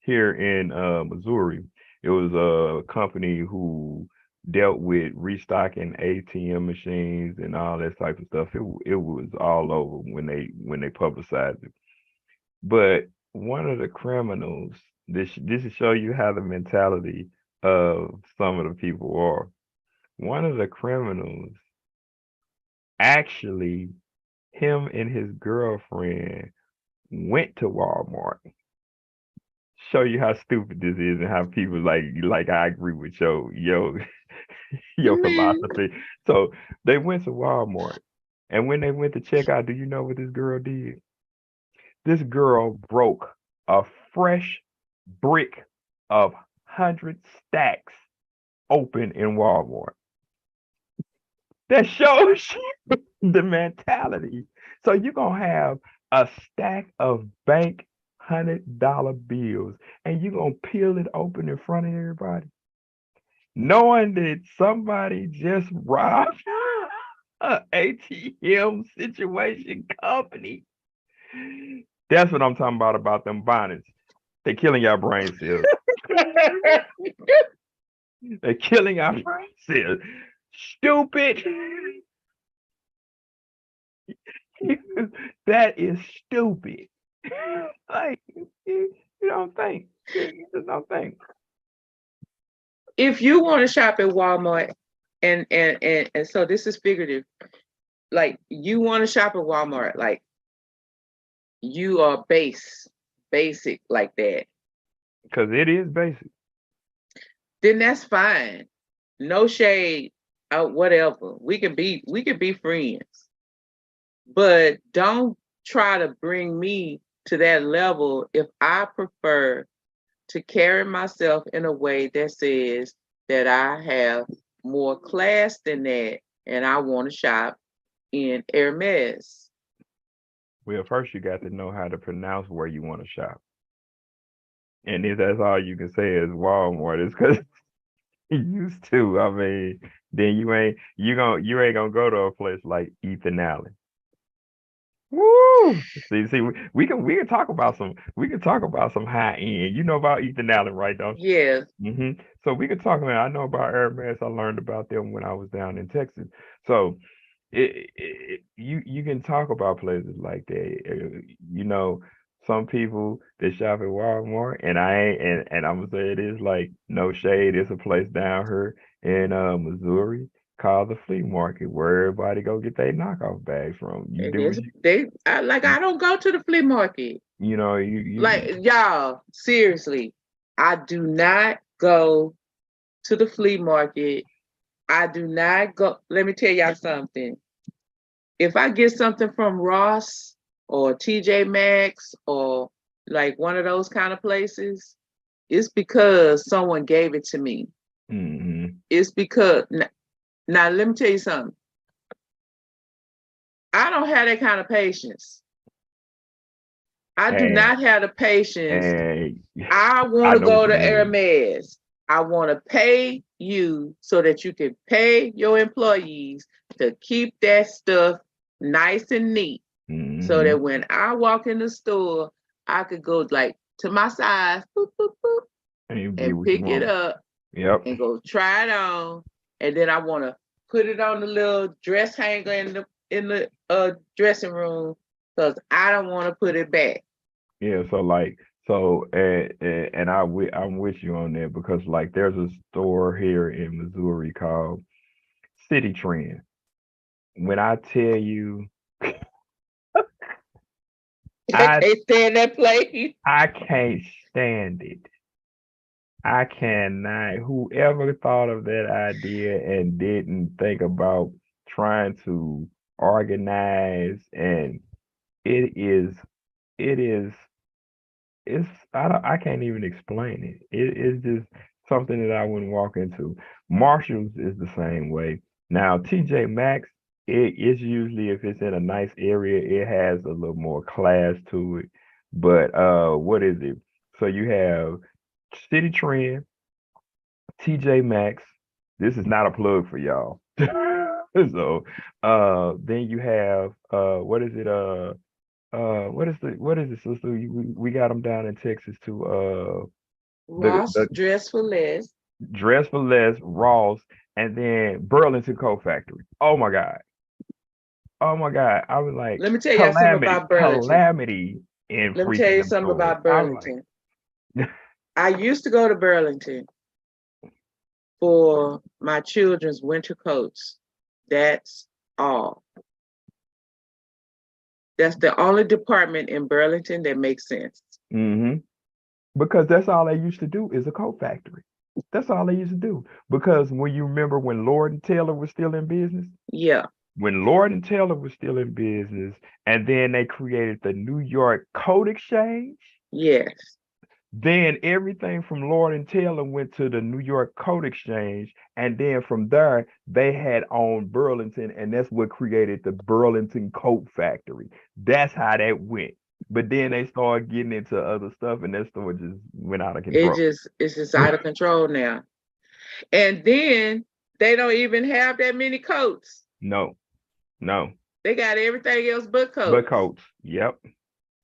here in Missouri. It was a company who dealt with restocking ATM machines and all that type of stuff. It was all over when they publicized it. But one of the criminals, this will show you how the mentality of some of the people are. One of the criminals actually, him and his girlfriend went to Walmart. Show you how stupid this is and how people like I agree with your Man, philosophy. So they went to Walmart, and when they went to check out, do you know what this girl did? This girl broke a fresh brick of 100 stacks open in Walmart. That shows you the mentality. So you're gonna have a stack of bank $100 bills, and you're gonna peel it open in front of everybody, knowing that somebody just robbed a ATM situation company. That's what I'm talking about them bonnets. They're killing your brain cells. They're killing our brain cells. Stupid. That is stupid. Like you don't think. You just don't think. if you want to shop at Walmart, And so this is figurative. Like you want to shop at Walmart, like you are basic like that. Because it is basic. Then that's fine. No shade, whatever. We can be friends. But don't try to bring me to that level if I prefer to carry myself in a way that says that I have more class than that and I want to shop in Hermes. Well, first you got to know how to pronounce where you want to shop. And if that's all you can say is Walmart, it's because you used to. I mean, then you ain't gonna go to a place like Ethan Allen. Woo! See, we can talk about some high end. You know about Ethan Allen, right? Don't Yes, you? So we could talk about. I know about Hermes. I learned about them when I was down in Texas. So you can talk about places like that. You know, some people that shop at Walmart, and I ain't, and I'm gonna say it is like no shade. It's a place down here in Missouri called the flea market where everybody go get their knockoff bags from. You and do what this they I don't go to the flea market. you know. Like y'all, seriously, I do not go to the flea market. I do not go. Let me tell y'all something. If I get something from Ross or TJ Maxx or like one of those kind of places, it's because someone gave it to me. Mm-hmm. It's because now let me tell you something. I don't have that kind of patience. I do And not have the patience. and I want I to know what go you to mean. Hermes. I want to pay you so that you can pay your employees to keep that stuff nice and neat so Mm-hmm. that when I walk in the store, I could go like to my size, boop, boop, boop, And you get and what you pick it want. up Yep. and go try it on. And then I want to put it on the little dress hanger in the dressing room because I don't want to put it back. Yeah, and I'm with you on that because like there's a store here in Missouri called City Trend. When I tell you, I I can't stand that place. I can't stand it. I cannot. Whoever thought of that idea and didn't think about trying to organize and it is it is it's I can't even explain it. It's just something that I wouldn't walk into. Marshalls is the same way. Now TJ Maxx, it's usually if it's in a nice area, it has a little more class to it. But what is it? So you have City Trend, TJ Maxx. This is not a plug for y'all. So then you have what is it? What is it, sister? We got them down in Texas too. The Ross dress for less. Dress for Less, Ross, and then Burlington Coat Factory. Oh my God. Oh my God. I was like Let me tell y'all something about Burlington. calamity in Let me tell freaking you them something stores. about I was Burlington. like, I used to go to Burlington for my children's winter coats. That's all. That's the only department in Burlington that makes sense. mm-hmm. Because that's all they used to do is a coat factory. That's all they used to do. Because when you remember when Lord and Taylor was still in business, Yeah. when Lord and Taylor was still in business, and then they created the New York Coat Exchange. Yes. Then everything from Lord and Taylor went to the New York Coat Exchange, and then from there they had owned Burlington, and that's what created the Burlington Coat Factory. That's how that went. But then they started getting into other stuff, and that store just went out of It control. just it's just out of control now. And then they don't even have that many coats. No, no, They got everything else but but coats. coats. Yep,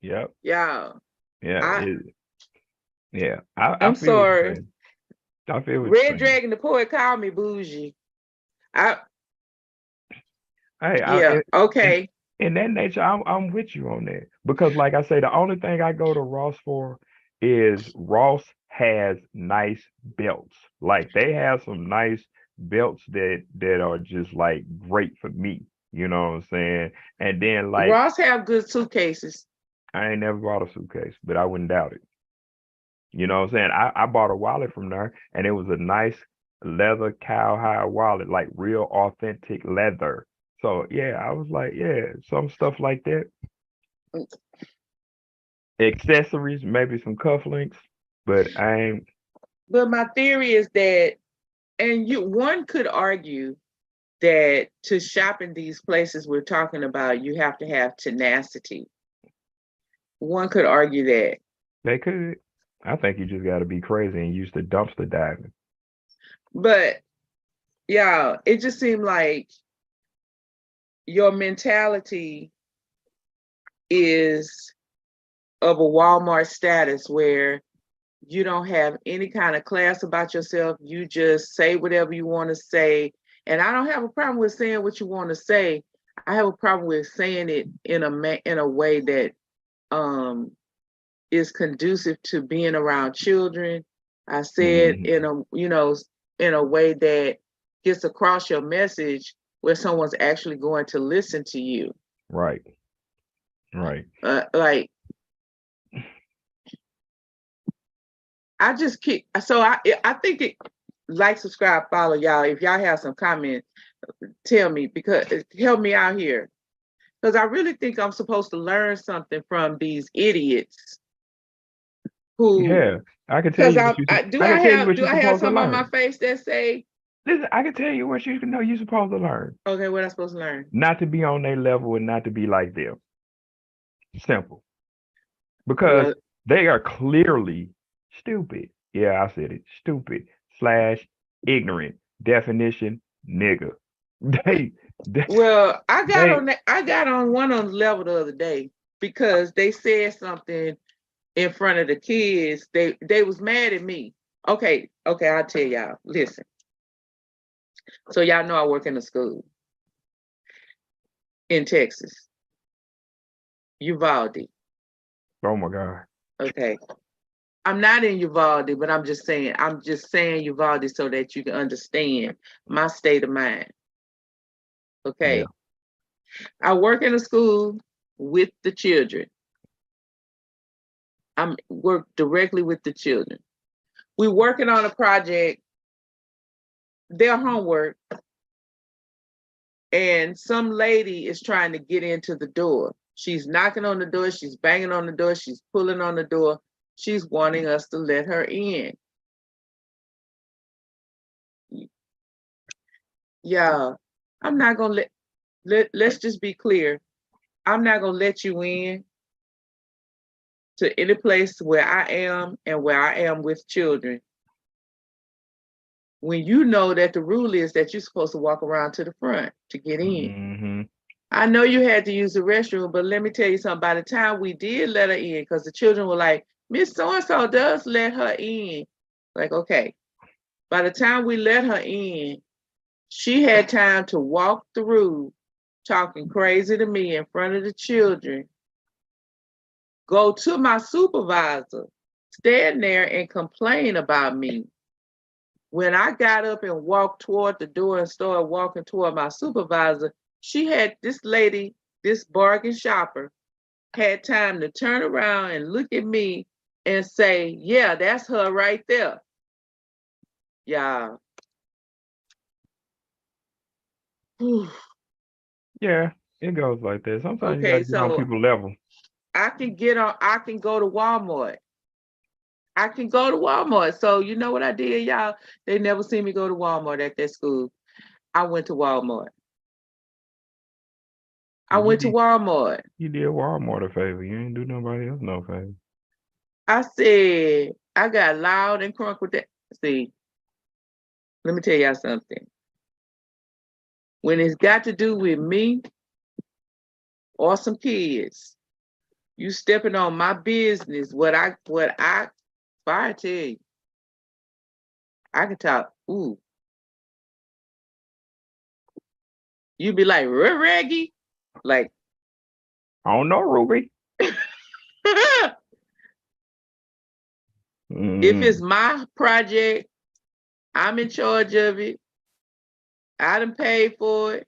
yep, Y'all. yeah, I yeah. I I'm feel what sorry. you're saying. I feel what you're Red saying. Dragon the poet called me bougie. I Hey, yeah, in, okay. in that nature, I'm with you on that because, like I say, the only thing I go to Ross for is Ross has nice belts. Like they have some nice belts that are just like great for me. You know what I'm saying? And then like Ross have good suitcases. I ain't never bought a suitcase, but I wouldn't doubt it. You know what I'm saying? I bought a wallet from there and it was a nice leather cowhide wallet, like real authentic leather. So yeah, I was like, yeah, some stuff like that. Accessories, maybe some cufflinks, but I ain't. But my theory is that, and one could argue that to shop in these places we're talking about, you have to have tenacity. One could argue that. They could. I think you just got to be crazy and use the dumpster diving. But yeah, it just seemed like your mentality is of a Walmart status where you don't have any kind of class about yourself. You just say whatever you want to say. And I don't have a problem with saying what you want to say. I have a problem with saying it in a way that um, is conducive to being around children. I said Hmm. in a way that gets across your message where someone's actually going to listen to you. Right. Right. Like I just keep so I think it like, subscribe, follow y'all. If y'all have some comments, tell me because help me out here. Because I really think I'm supposed to learn something from these idiots who Yeah. I can tell because you what you. I can tell you what do you're I have supposed to something on my learn. face that say, Listen, I can tell you what you know you're supposed to learn. okay, what am I supposed to learn? Not to be on their level and not to be like them. Simple. Because Well, they are clearly stupid. Yeah, I said it. Stupid slash ignorant. Definition nigga. They they they I got on one on the level the other day because they said something in front of the kids. They was mad at me. Okay, I'll tell y'all. Listen. So y'all know I work in a school in Texas, Uvalde. oh my God. Okay. I'm not in Uvalde, but I'm just saying Uvalde so that you can understand my state of mind. Yeah. Okay. I work in a school with the children. I'm work directly with the children. We're working on a project, their homework, and some lady is trying to get into the door. She's knocking on the door, she's banging on the door, she's pulling on the door. She's wanting us to let her in. Yeah, I'm not gonna let's just be clear. I'm not gonna let you in to any place where I am and where I am with children when you know that the rule is that you're supposed to walk around to the front to get in. Hmm. I know you had to use the restroom, but let me tell you something. By the time we did let her in, because the children were like, Miss So and so does let her in. Like, okay. By the time we let her in, she had time to walk through talking crazy to me in front of the children, go to my supervisor, stand there and complain about me. When I got up and walked toward the door and started walking toward my supervisor, she had this lady, this bargain shopper, had time to turn around and look at me and say, yeah, that's her right there. Yeah. Yeah, it goes like that. Sometimes you got Okay, to get on so people's level. I can go to Walmart. I can go to Walmart. So you know what I did, y'all? They never see me go to Walmart at that school. I went to Walmart. I Well, went to Walmart. you did Walmart a favor. You ain't do nobody else no favor. I said, I got loud and crunk with that. See, let me tell y'all something. When it's got to do with me or some kids, you stepping on my business, if I tell you, I can talk, ooh, you be like, Reggie? Like, I don't know, Ruby. if Mm, it's my project, I'm in charge of it. I done paid for it.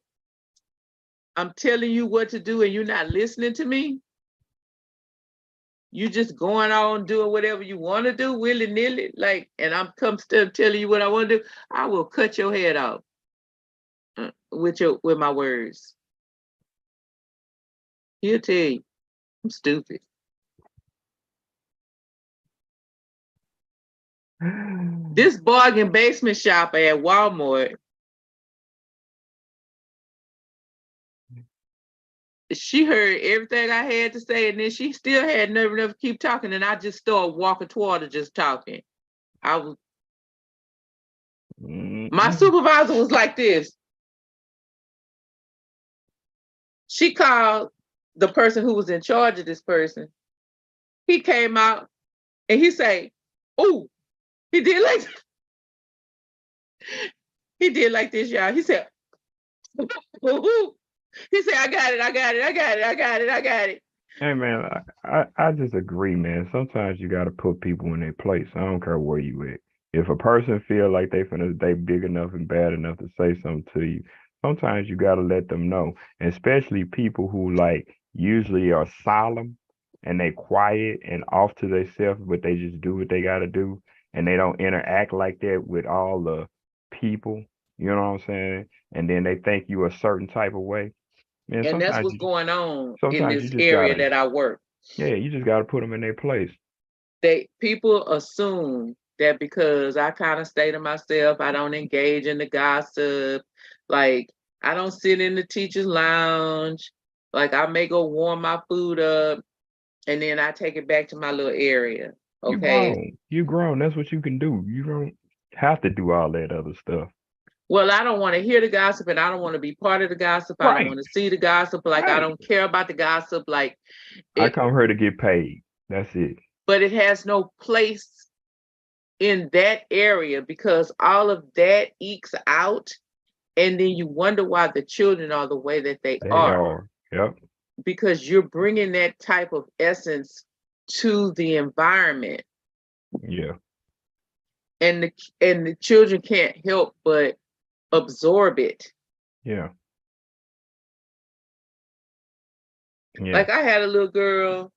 I'm telling you what to do and you're not listening to me. You just going on doing whatever you want to do, willy-nilly, like, and I'm come still telling you what I want to do. I will cut your head off with my words. He'll tell you I'm stupid. This bargain basement shopper at Walmart, she heard everything I had to say, and then she still had nerve enough to keep talking, and I just started walking toward her, just talking. My supervisor was like this. She called the person who was in charge of this person. He came out and he said, "Oh, he did like he did like this, y'all." He said, "Ooh." He said, "I got it, I got it, I got it, I got it, I got it." Hey man, I just agree, man. Sometimes you gotta put people in their place. I don't care where you at. If a person feel like they big enough and bad enough to say something to you, sometimes you gotta let them know. Especially people who like usually are solemn and they quiet and off to themselves, but they just do what they gotta do and they don't interact like that with all the people. You know what I'm saying? And then they think you a certain type of way. Man, And that's what's going on in sometimes you this just area gotta that I work. yeah, you just got to put them in their place. People assume that because I kind of stay to myself, I don't engage in the gossip. Like, I don't sit in the teacher's lounge. Like, I may go warm my food up and then I take it back to my little area. You Okay. grown. You grown. That's what you can do. You don't have to do all that other stuff. Well, I don't want to hear the gossip and I don't want to be part of the gossip. I don't Right. want to see the gossip. Like, I Right. don't care about the gossip. Like, I it, come here to get paid. That's it. but it has no place in that area because all of that ekes out. And then you wonder why the children are the way that they They are are. Yep. because you're bringing that type of essence to the environment, Yeah. and the children can't help but absorb it. Yeah. Yeah. Like, I had a little girl,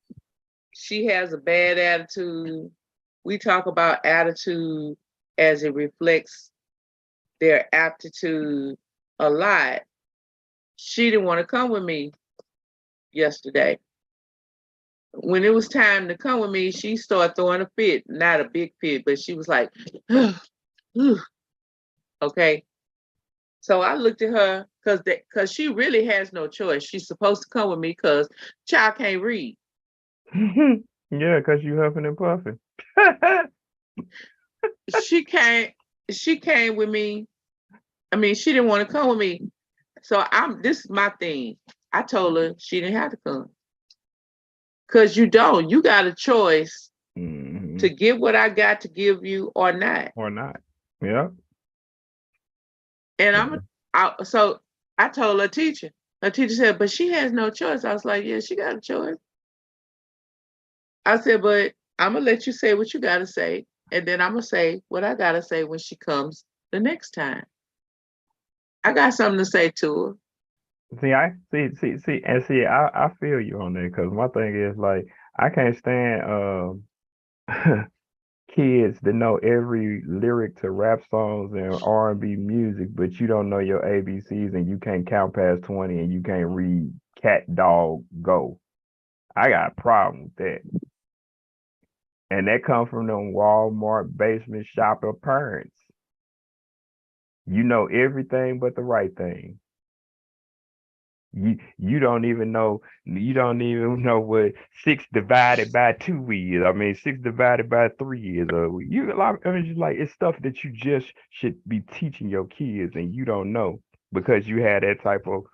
she has a bad attitude. We talk about attitude as it reflects their aptitude a lot. She didn't want to come with me yesterday. When it was time to come with me, she started throwing a fit, not a big fit, but she was like, okay. So I looked at her because she really has no choice. She's supposed to come with me because child can't read. Yeah, because you huffing and puffing. She can't. She came with me. I mean, she didn't want to come with me. So this is my thing. I told her she didn't have to come. Because you don't. You got a choice to give what I got to give you or not. Or not. Yeah. And so I told her teacher. Her teacher said, but she has no choice. I was like, yeah, she got a choice. I said, but I'm gonna let you say what you gotta say, and then I'm gonna say what I gotta say when she comes the next time. I got something to say to her. See, I feel you on that because my thing is like I can't stand kids that know every lyric to rap songs and R&B music, but you don't know your ABCs and you can't count past 20 and you can't read cat, dog, go. I got a problem with that. And that comes from them Walmart basement shopper parents. You know everything but the right thing. You don't even know what 6 divided by 2 is. I mean 6 divided by 3 is. I mean just like it's stuff that you just should be teaching your kids and you don't know because you had that type of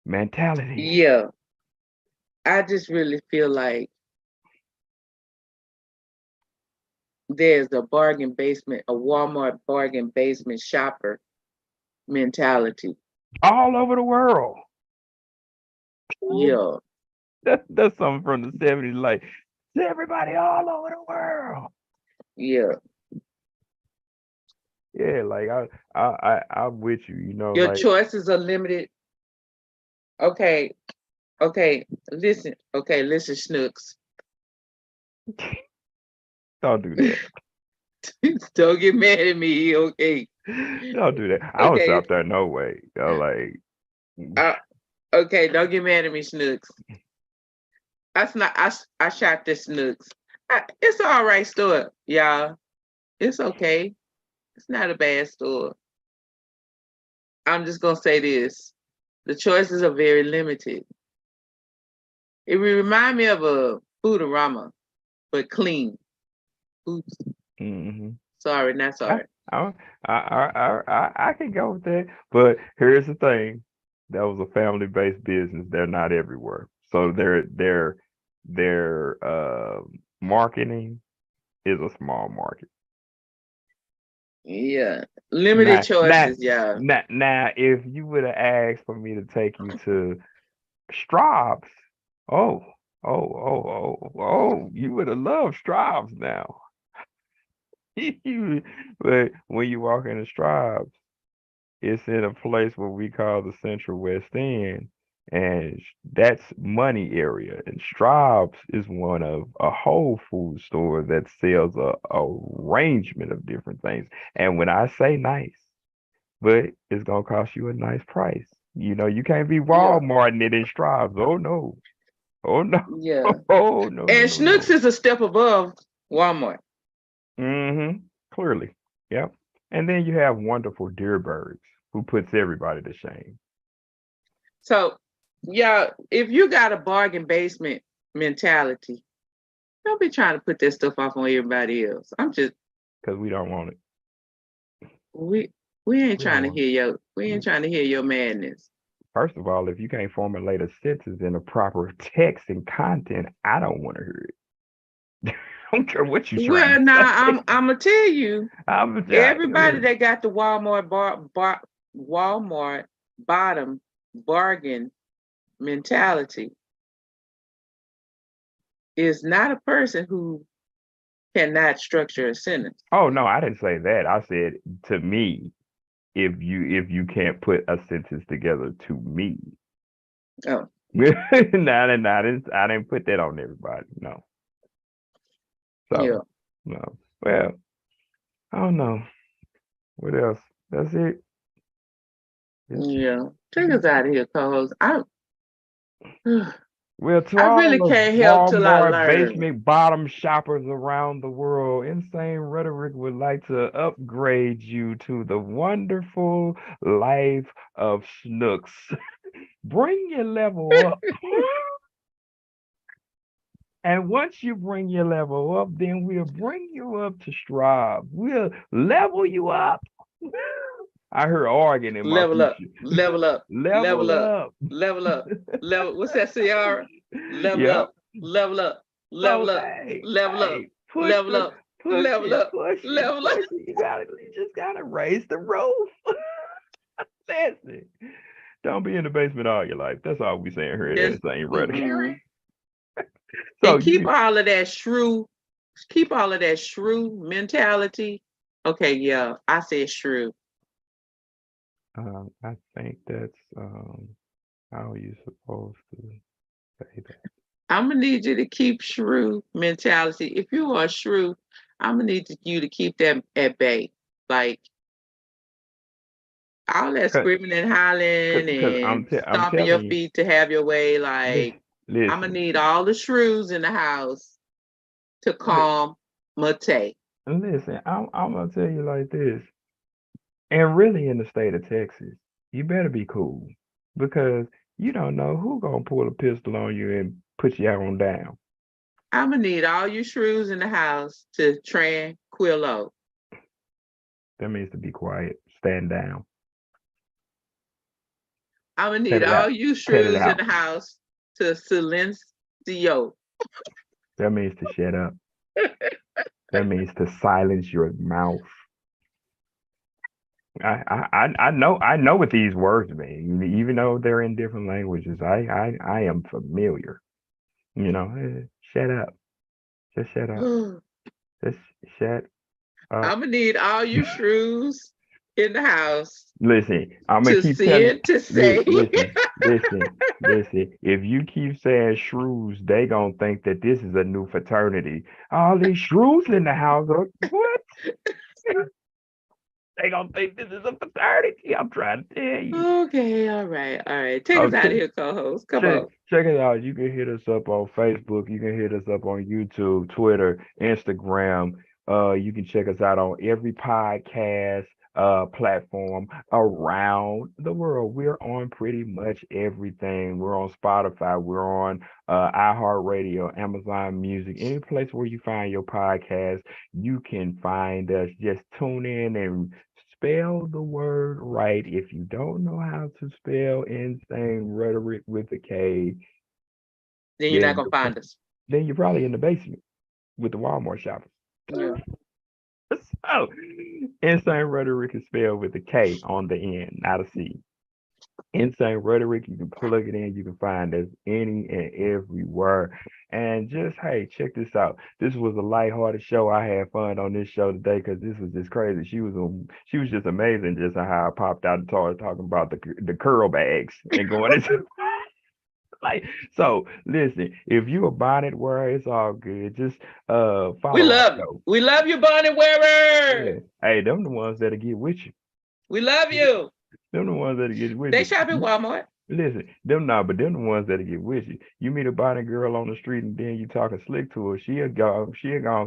mentality. Yeah, I just really feel like there's a Walmart bargain basement shopper mentality. All over the world. Yeah, That's something from the 70s, like everybody all over the world. yeah. yeah, like I'm with you. You know, Your like choices are limited. Okay, okay, listen. Okay, listen, Snooks. don't do that. Don't get mad at me, okay? Don't do that. I don't Okay, stop there no way. Like uh, okay, don't get mad at me, Snooks. That's not. I shot this Snooks. It's all right store, y'all. It's okay. It's not a bad store. I'm just gonna say this: the choices are very limited. It remind me of a Foodorama, but clean. Oops, hmm sorry, not I, sorry. I, I can go with that. But here's the thing: that was a family-based business. They're not everywhere, so their marketing is a small market. Yeah, limited Now, now, choices, y'all. now, if you would have asked for me to take you to Straub's, oh, you would have loved Straub's now. But when you walk into Straub's, it's in a place what we call the Central West End, and that's money area. And Straub's is one of a whole food store that sells a arrangement of different things. And when I say nice, but it's gonna cost you a nice price. You know, you can't be Yeah, Walmarting it in Straub's. Oh no. Oh no. yeah. Oh no, no, And no, Schnucks no. is a step above Walmart. Mm-hmm. Clearly. Yep. And then you have wonderful Deerbergs who puts everybody to shame. So, yeah, if you got a bargain basement mentality, don't be trying to put that stuff off on everybody else. I'm just Because we don't want it. we we ain't We don't trying to want hear your we ain't it. trying to hear your madness. First of all, if you can't formulate a sentence in a proper text and content, I don't want to hear it. I don't care what you're trying Well, to now say. I'm gonna tell you, I'm everybody just, that got the Walmart bottom bargain mentality is not a person who cannot structure a sentence. oh no, I didn't say that. I said to me, if you can't put a sentence together to me. Oh, No, I didn't put that on everybody. No. yeah, So no. Well, I don't know. What else? That's it. It's, yeah. Take us out of here, co-host. well, to I all really the can't help till I Walmart learn. basement bottom shoppers around the world, Insane Rhetoric would like to upgrade you to the wonderful life of Snooks. Bring your level up. And once you bring your level up, then we'll bring you up to strive. We'll level you up. I heard organ in my Level up, future. level up, level Level up, up. level up, level. What's that, Ciara? Level Yep. up, level up, So level up, hey, level up, hey, push level the up, push level it, up, push it, level up. push it. You just gotta raise the roof. That's it. Don't be in the basement all your life. That's all we saying here at Just Insane Rhetoric. mm-mm. So And you keep all of that shrew mentality. Okay, yeah, I said shrew. I think that's how you supposed to say that. I'm gonna need you to keep shrew mentality. If you are a shrew, I'm gonna need you to keep that at bay. Like all that Cause, screaming and hollering cause and I'm stomping your telling you. feet to have your way. Like I'm gonna Listen, need all the shrews in the house to li- calm Mate. listen. I'm gonna tell you like this. And really in the state of Texas, you better be cool because you don't know who gonna pull a pistol on you and put you out on down. I'm gonna need all you shrews in the house to tranquilo. That means to be quiet, stand down, I'm gonna cut need it all out, you cut it shrews in out. the house to silencio. That means to shut up. That means to silence your mouth. I know what these words mean, even though they're in different languages. I am familiar. Shut up. Just shut up. I'm Just shut up. gonna need all you shrews in the house Listen, I'm gonna to keep see telling. it to say. Listen. If you keep saying shrews, they gonna think that this is a new fraternity. All these shrews in the house. What? They gonna think this is a fraternity. I'm trying to tell you. Okay, all right, all right. Take Oh, us out of here, co-host. Come on. check it out. You can hit us up on Facebook. You can hit us up on YouTube, Twitter, Instagram. You can check us out on every podcast platform around the world. We're on pretty much everything. We're on Spotify. We're on iHeartRadio, Amazon Music, any place where you find your podcast, you can find us. Just tune in and spell the word right. If you don't know how to spell insane rhetoric with a K, Then you're not then gonna find us. you're probably in the basement with the Walmart shoppers. Yeah. So, insane rhetoric is spelled with a K on the end, not a C. Insane rhetoric, you can plug it in, you can find us any and everywhere. And just hey, check this out. This was a lighthearted show. I had fun on this show today because this was just crazy. She was just amazing, just how I popped out and started talking about the curl bags and going into like so. Listen, if you a bonnet wearer, it's all good. Just follow our show. We love you, Bonnie Yeah, wearer. hey, them the ones that'll get with you. We love you. Them the ones that'll get with They shop at you. Walmart. Listen, them not, but them the ones that get with you. You meet a body girl on the street and then you talking slick to her. She'll go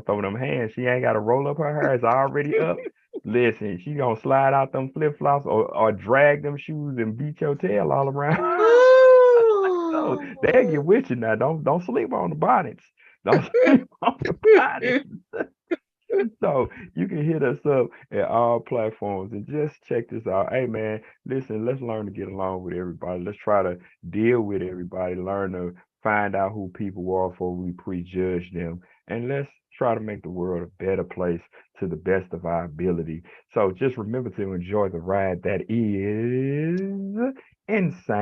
throw them hands. She ain't got to roll up her hair. It's already up. Listen, she gonna slide out them flip flops or drag them shoes and beat your tail all around. So they get Ooh. with you now. Don't sleep on the bonnets. Don't sleep on the bonnets. So you can hit us up at all platforms and just check this out. Hey man, listen, let's learn to get along with everybody. Let's try to deal with everybody, learn to find out who people are before we prejudge them. And let's try to make the world a better place to the best of our ability. So just remember to enjoy the ride that is insane.